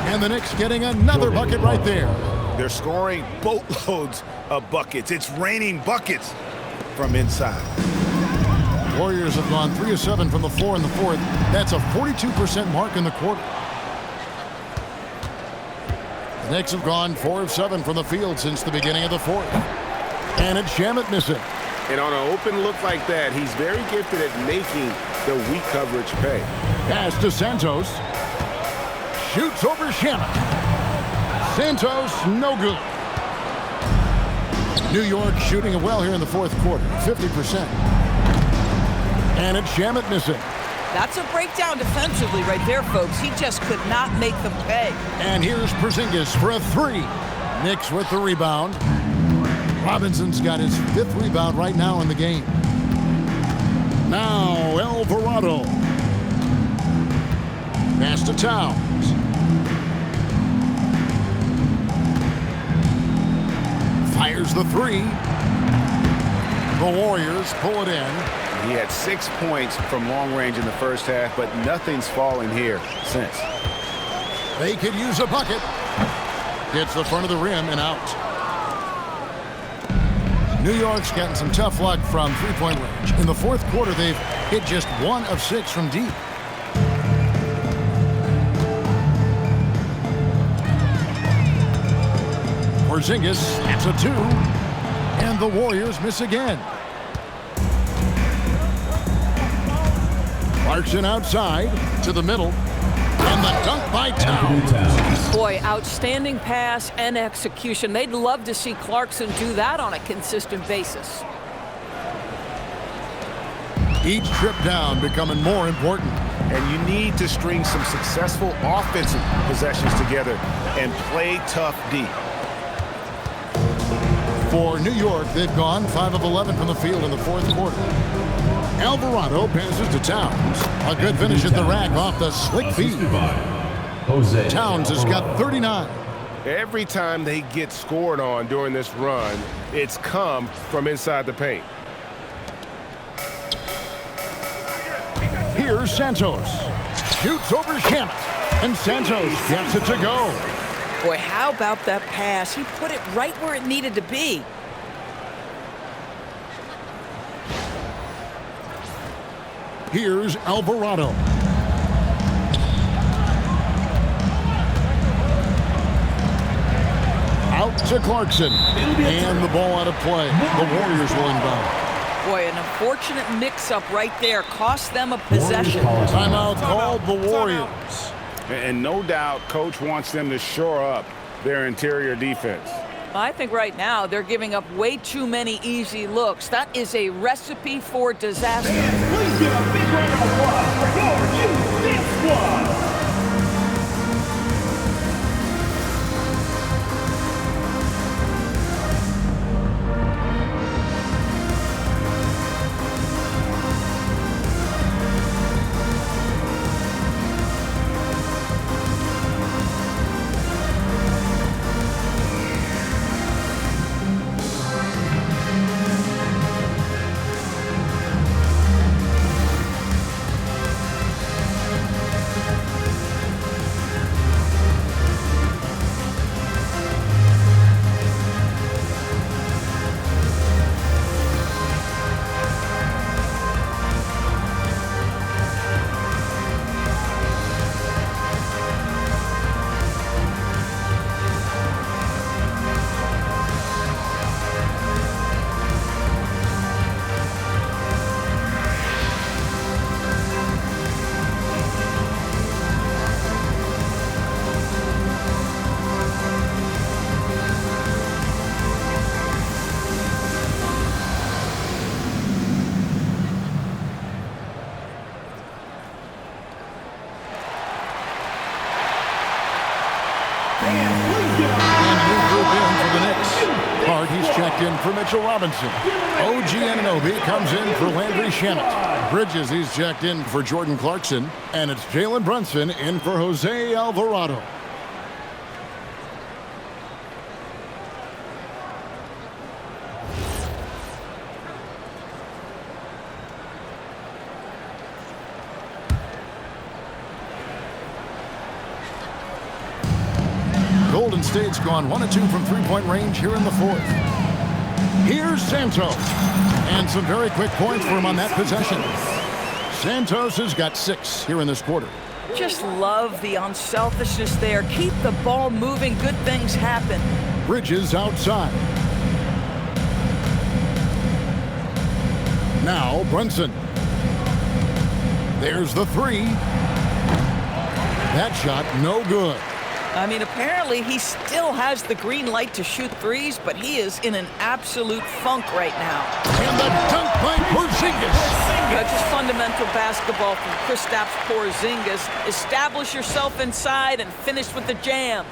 Speaker 4: And the Knicks getting another bucket right there.
Speaker 5: They're scoring boatloads of buckets. It's raining buckets from inside.
Speaker 4: Warriors have gone 3 of 7 from the floor in the 4th. That's a 42% mark in the quarter. The Knicks have gone 4 of 7 from the field since the beginning of the 4th. And it's Shamet missing.
Speaker 5: And on an open look like that, he's very gifted at making the weak coverage pay.
Speaker 4: Pass to Santos. Shoots over Shamet. Santos, no good. New York shooting it well here in the 4th quarter, 50%. And it's Shamet missing.
Speaker 10: That's a breakdown defensively right there, folks. He just could not make them pay.
Speaker 4: And here's Porzingis for a 3. Knicks with the rebound. Robinson's got his 5th rebound right now in the game. Now Alvarado. Pass to Towns. Fires the 3. The Warriors pull it in.
Speaker 5: He had 6 points from long range in the first half, but nothing's fallen here since.
Speaker 4: They could use a bucket. Hits the front of the rim and out. New York's gotten some tough luck from three-point range. In the 4th quarter, they've hit just 1 of 6 from deep. Porzingis snaps a 2. And the Warriors miss again. Clarkson outside to the middle. And the dunk by Towns.
Speaker 10: Boy, outstanding pass and execution. They'd love to see Clarkson do that on a consistent basis.
Speaker 4: Each trip down becoming more important.
Speaker 5: And you need to string some successful offensive possessions together and play tough deep.
Speaker 4: For New York, they've gone 5 of 11 from the field in the fourth quarter. Alvarado passes to Towns. A good finish at the rack off the slick feed. Towns has got 39.
Speaker 5: Every time they get scored on during this run, it's come from inside the paint.
Speaker 4: Here's Santos. Shoots over Shamet. And Santos gets it to go.
Speaker 10: Boy, how about that pass? He put it right where it needed to be.
Speaker 4: Here's Alvarado. Out to Clarkson. And the ball out of play. The Warriors will inbound.
Speaker 10: Boy, an unfortunate mix-up right there. Cost them a possession.
Speaker 4: Timeout called the Warriors.
Speaker 5: And no doubt, Coach wants them to shore up their interior defense.
Speaker 10: I think right now they're giving up way too many easy looks. That is a recipe for disaster.
Speaker 8: Please give a big round of applause for your Knicks squad.
Speaker 4: He's checked in for Mitchell Robinson. OG Anunoby comes in for Landry Shamet. Bridges, he's checked in for Jordan Clarkson. And it's Jalen Brunson in for Jose Alvarado. Golden State's gone 1 of 2 from three-point range here in the fourth. Here's Santos. And some very quick points for him on that possession. Santos has got 6 here in this quarter.
Speaker 10: Just love the unselfishness there. Keep the ball moving. Good things happen.
Speaker 4: Bridges outside. Now Brunson. There's the 3. That shot no good.
Speaker 10: I mean, apparently he still has the green light to shoot threes, but he is in an absolute funk right now.
Speaker 4: And the dunk by Porzingis.
Speaker 10: Just fundamental basketball from Kristaps Porzingis. Establish yourself inside and finish with the jam.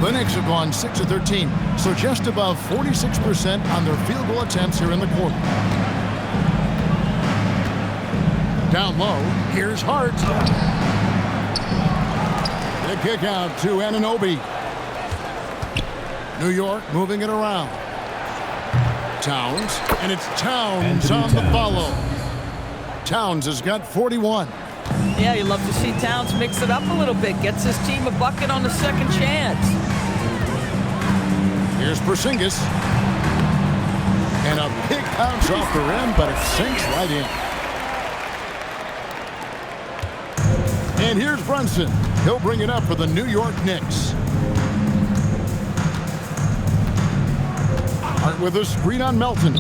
Speaker 4: The Knicks have gone 6 of 13, so just above 46% on their field goal attempts here in the quarter. Down low, here's Hart. The kick out to Anunoby. New York moving it around. Towns, and it's Towns on the follow. Towns has got 41.
Speaker 10: Yeah, you love to see Towns mix it up a little bit. Gets his team a bucket on the second chance.
Speaker 4: Here's Porzingis. And a big bounce off the rim, but it sinks right in. And here's Brunson. He'll bring it up for the New York Knicks. Hart with a screen on Melton.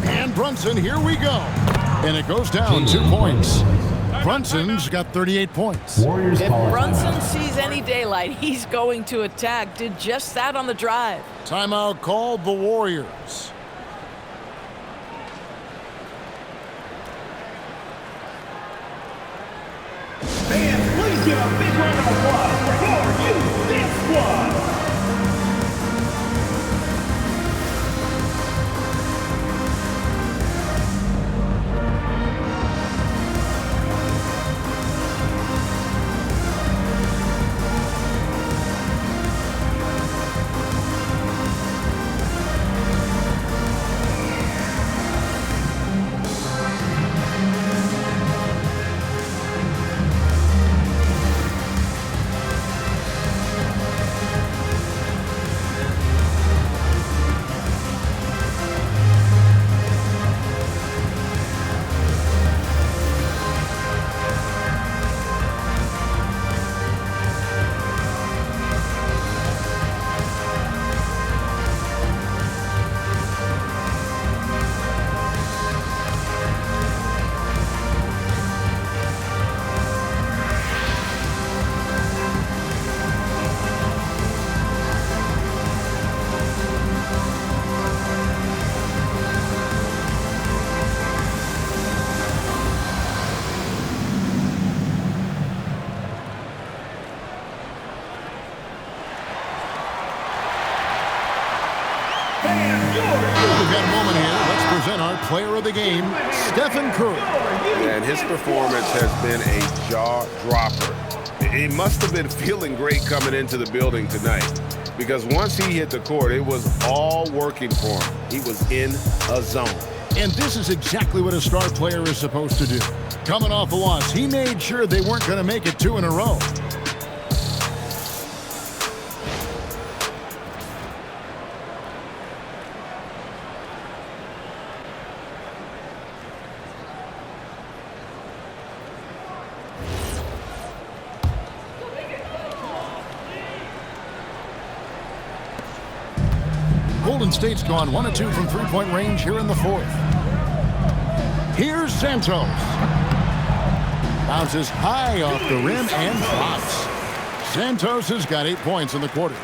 Speaker 4: And Brunson, here we go. And it goes down 2 points. Brunson's got 38 points.
Speaker 10: If Brunson sees any daylight, he's going to attack. Did just that on the drive.
Speaker 4: Timeout called the Warriors.
Speaker 8: Fans, please give a big round of applause for your youth dance squad.
Speaker 4: We've got a moment here. Let's present our player of the game, Stephen Curry.
Speaker 5: And his performance has been a jaw-dropper. He must have been feeling great coming into the building tonight, because once he hit the court, it was all working for him. He was in a zone.
Speaker 4: And this is exactly what a star player is supposed to do. Coming off a loss, he made sure they weren't going to make it 2 in a row. Golden State's gone 1 of 2 from three-point range here in the fourth. Here's Santos. Bounces high off the rim and drops. Santos has got 8 points in the quarter.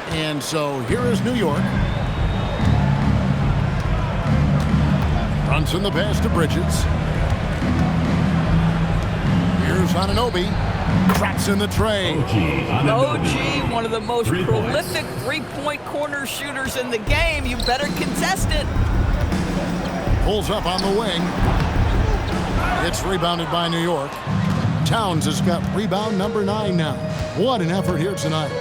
Speaker 4: And so here is New York. Brunson the pass to Bridges. Here's Anunoby. Drops in the tray.
Speaker 10: OG, one of the most prolific three-point corner shooters in the game. You better contest it.
Speaker 4: Pulls up on the wing. It's rebounded by New York. Towns has got rebound number 9 now. What an effort here tonight.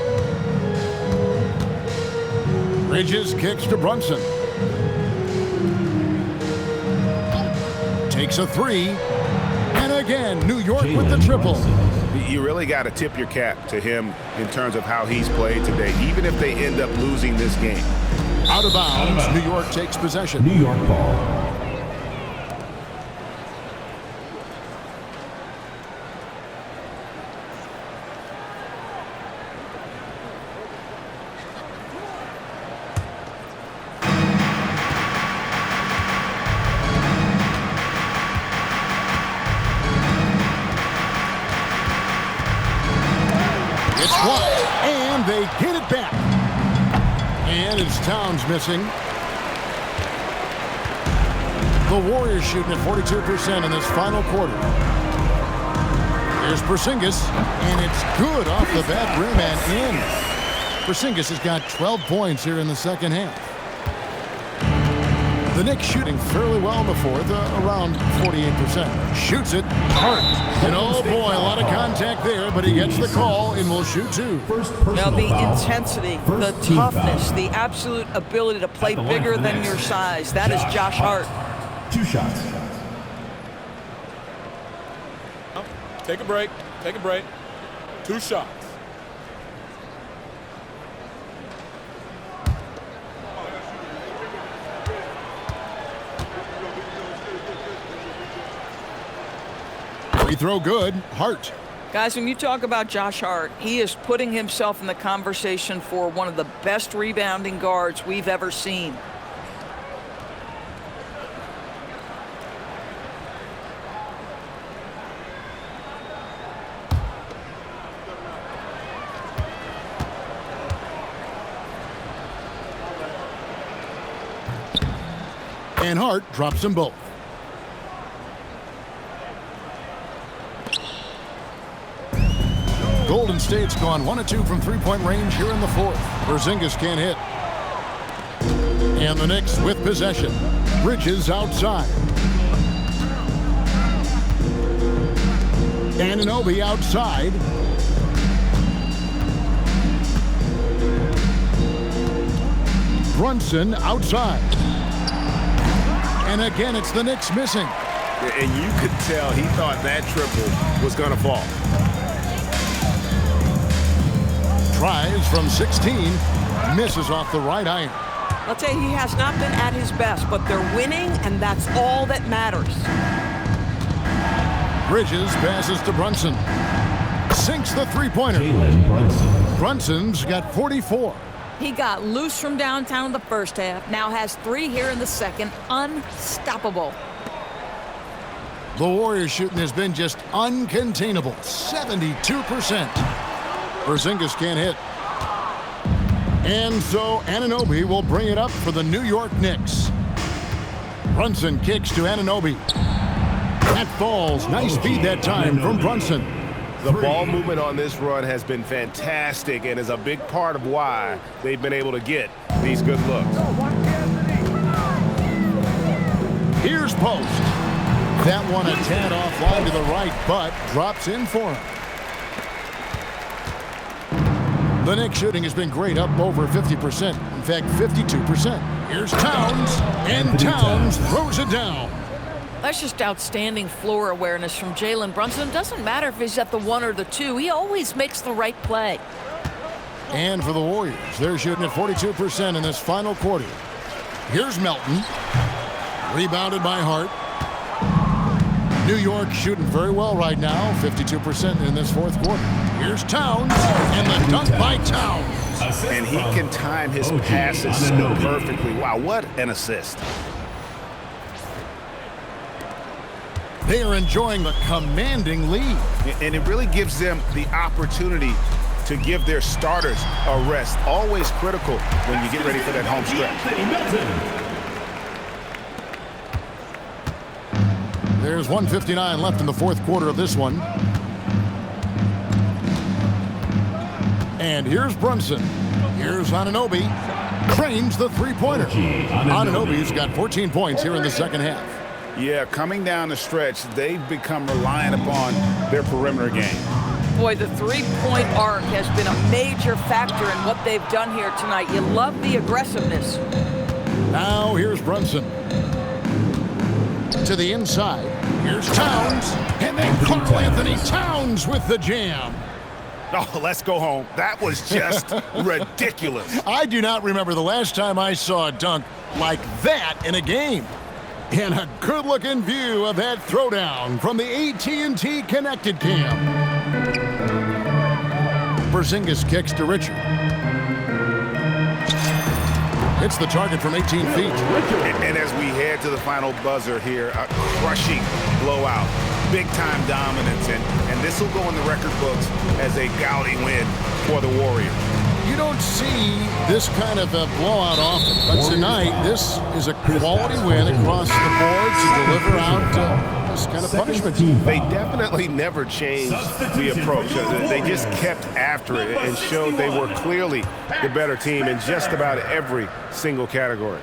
Speaker 4: Bridges kicks to Brunson. Takes a 3. And again, New York with the triple.
Speaker 5: You really got to tip your cap to him in terms of how he's played today, even if they end up losing this game.
Speaker 4: Out of bounds, New York takes possession.
Speaker 8: New York ball.
Speaker 4: And they get it back. And it's Towns missing. The Warriors shooting at 42% in this final quarter. Here's Porzingis, and it's good off the back rim and in. Porzingis has got 12 points here in the second half. The Knicks shooting fairly well in the fourth, around 48%. Shoots it hard. And oh boy, a lot of contact there, but he gets the call and will shoot 2.
Speaker 10: Now the intensity, the toughness, the absolute ability to play bigger than your size. That is Josh Hart.
Speaker 8: 2 shots.
Speaker 9: Take a break. Take a break. 2 shots.
Speaker 4: Free throw good. Hart.
Speaker 10: Guys, when you talk about Josh Hart, he is putting himself in the conversation for one of the best rebounding guards we've ever seen.
Speaker 4: And Hart drops them both. Golden State's gone 1 of 2 from three-point range here in the fourth. Porzingis can't hit. And the Knicks with possession. Bridges outside. Anunoby outside. Brunson outside. And again, it's the Knicks missing.
Speaker 5: And you could tell he thought that triple was going to fall.
Speaker 4: Tries from 16, misses off the right iron.
Speaker 11: I'll tell you, he has not been at his best, but they're winning, and that's all that matters.
Speaker 4: Bridges passes to Brunson. Sinks the three-pointer. Brunson's got 44.
Speaker 10: He got loose from downtown in the first half, now has 3 here in the second. Unstoppable.
Speaker 4: The Warriors shooting has been just uncontainable. 72%. Porzingis can't hit. And so Anunoby will bring it up for the New York Knicks. Brunson kicks to Anunoby. That falls. Nice feed that time from Brunson.
Speaker 5: The ball movement on this run has been fantastic and is a big part of why they've been able to get these good looks.
Speaker 4: Here's Post. That one a tad offline to the right, but drops in for him. The Knicks shooting has been great, up over 50%. In fact, 52%. Here's Towns, and Towns throws it down.
Speaker 10: That's just outstanding floor awareness from Jalen Brunson. Doesn't matter if he's at the 1 or the 2. He always makes the right play.
Speaker 4: And for the Warriors, they're shooting at 42% in this final quarter. Here's Melton. Rebounded by Hart. New York shooting very well right now, 52% in this fourth quarter. Here's Towns, and the dunk by Towns.
Speaker 5: And he can time his passes so perfectly. Wow, what an assist.
Speaker 4: They are enjoying the commanding lead.
Speaker 5: And it really gives them the opportunity to give their starters a rest. Always critical when you get ready for that home stretch.
Speaker 4: There's 1:59 left in the fourth quarter of this one. And here's Brunson. Here's Anunoby. Cranes the three-pointer. Anunoby's got 14 points here in the second half.
Speaker 5: Yeah, coming down the stretch, they've become reliant upon their perimeter game.
Speaker 10: Boy, the three-point arc has been a major factor in what they've done here tonight. You love the aggressiveness.
Speaker 4: Now here's Brunson. To the inside. Here's Towns. And then Karl Anthony Towns with the jam.
Speaker 5: Oh, let's go home. That was just ridiculous.
Speaker 4: I do not remember the last time I saw a dunk like that in a game. And a good-looking view of that throwdown from the AT&T Connected Cam. Porzingis kicks to Richard. Hits the target from 18 feet.
Speaker 5: And as we head to the final buzzer here, a crushing blowout. Big-time dominance, and this will go in the record books as a gaudy win for the Warriors.
Speaker 4: You don't see this kind of a blowout often, but tonight this is a quality win across the board to deliver out this kind of punishment.
Speaker 5: They definitely never changed the approach. They just kept after it and showed they were clearly the better team in just about every single category.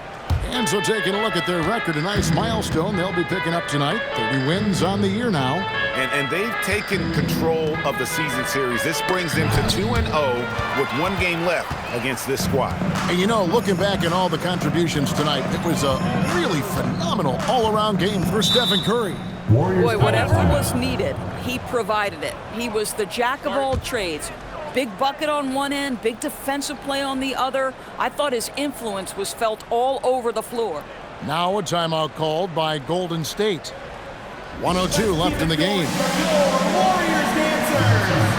Speaker 4: And so taking a look at their record, a nice milestone they'll be picking up tonight. 30 wins on the year now.
Speaker 5: And they've taken control of the season series. This brings them to 2-0 with 1 game left against this squad.
Speaker 4: And you know, looking back at all the contributions tonight, it was a really phenomenal all-around game for Stephen Curry.
Speaker 10: Boy, whatever was needed, he provided it. He was the jack of all trades. Big bucket on one end, big defensive play on the other. I thought his influence was felt all over the floor.
Speaker 4: Now a timeout called by Golden State. 1:02 left in the game.
Speaker 8: Warriors dancers.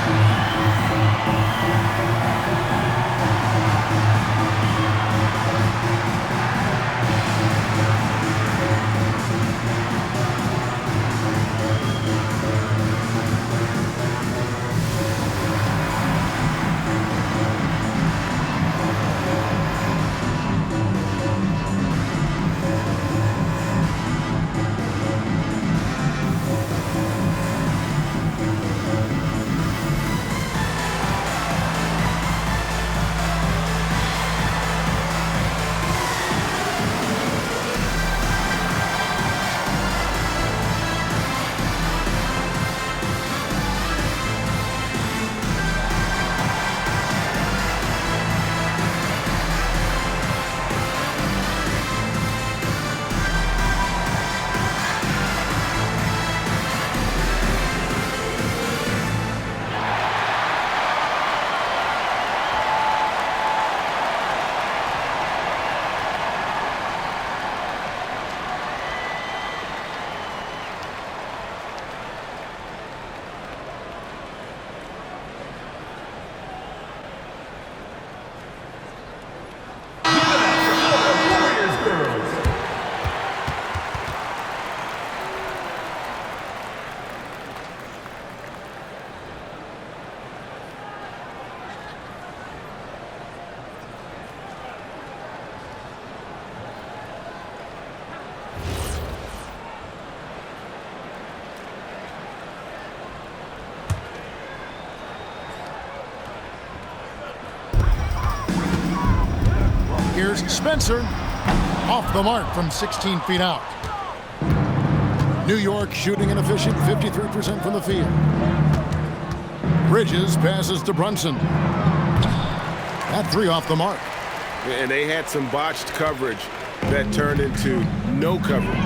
Speaker 4: Here's Spencer. Off the mark from 16 feet out. New York shooting an efficient 53% from the field. Bridges passes to Brunson. That three off the mark.
Speaker 5: And they had some botched coverage that turned into no coverage.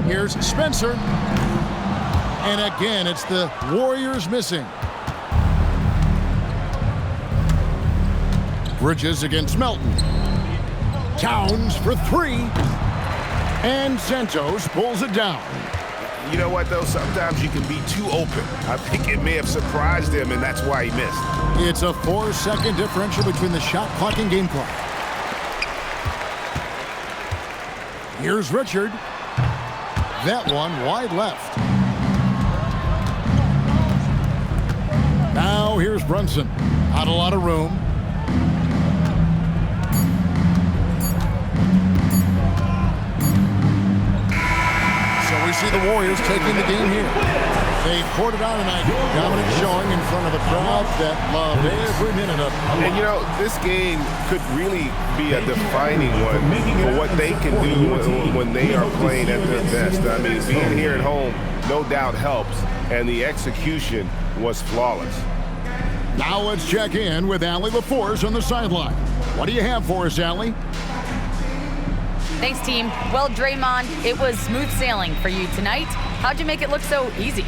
Speaker 4: Here's Spencer. And again, it's the Warriors missing. Bridges against Melton. Towns for three. And Santos pulls it down.
Speaker 5: You know what, though? Sometimes you can be too open. I think it may have surprised him, and that's why he missed.
Speaker 4: It's a 4-second differential between the shot clock and game clock. Here's Richard. That one wide left. Now here's Brunson. Not a lot of room. So we see the Warriors taking the game here. They poured it on tonight. Dominant showing in front of a crowd that loved every minute of it.
Speaker 5: And you know, this game could really be a defining one for what they can do when they are playing at their best. I mean, being here at home no doubt helps, and the execution was flawless.
Speaker 4: Now let's check in with Allie LaForce on the sideline. What do you have for us, Allie?
Speaker 7: Thanks, team. Well, Draymond, it was smooth sailing for you tonight. How'd you make it look so easy?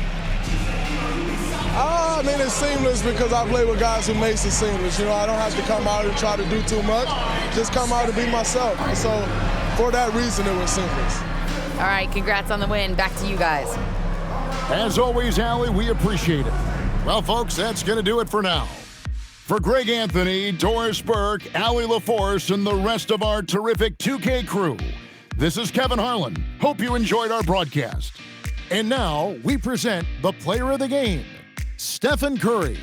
Speaker 15: I mean, it's seamless because I play with guys who makes it seamless. You know, I don't have to come out and try to do too much. Just come out and be myself. And so, for that reason, it was seamless.
Speaker 7: All right, congrats on the win. Back to you guys.
Speaker 4: As always, Allie, we appreciate it. Well, folks, that's going to do it for now. For Greg Anthony, Doris Burke, Allie LaForce, and the rest of our terrific 2K crew, this is Kevin Harlan. Hope you enjoyed our broadcast. And now we present the player of the game, Stephen Curry.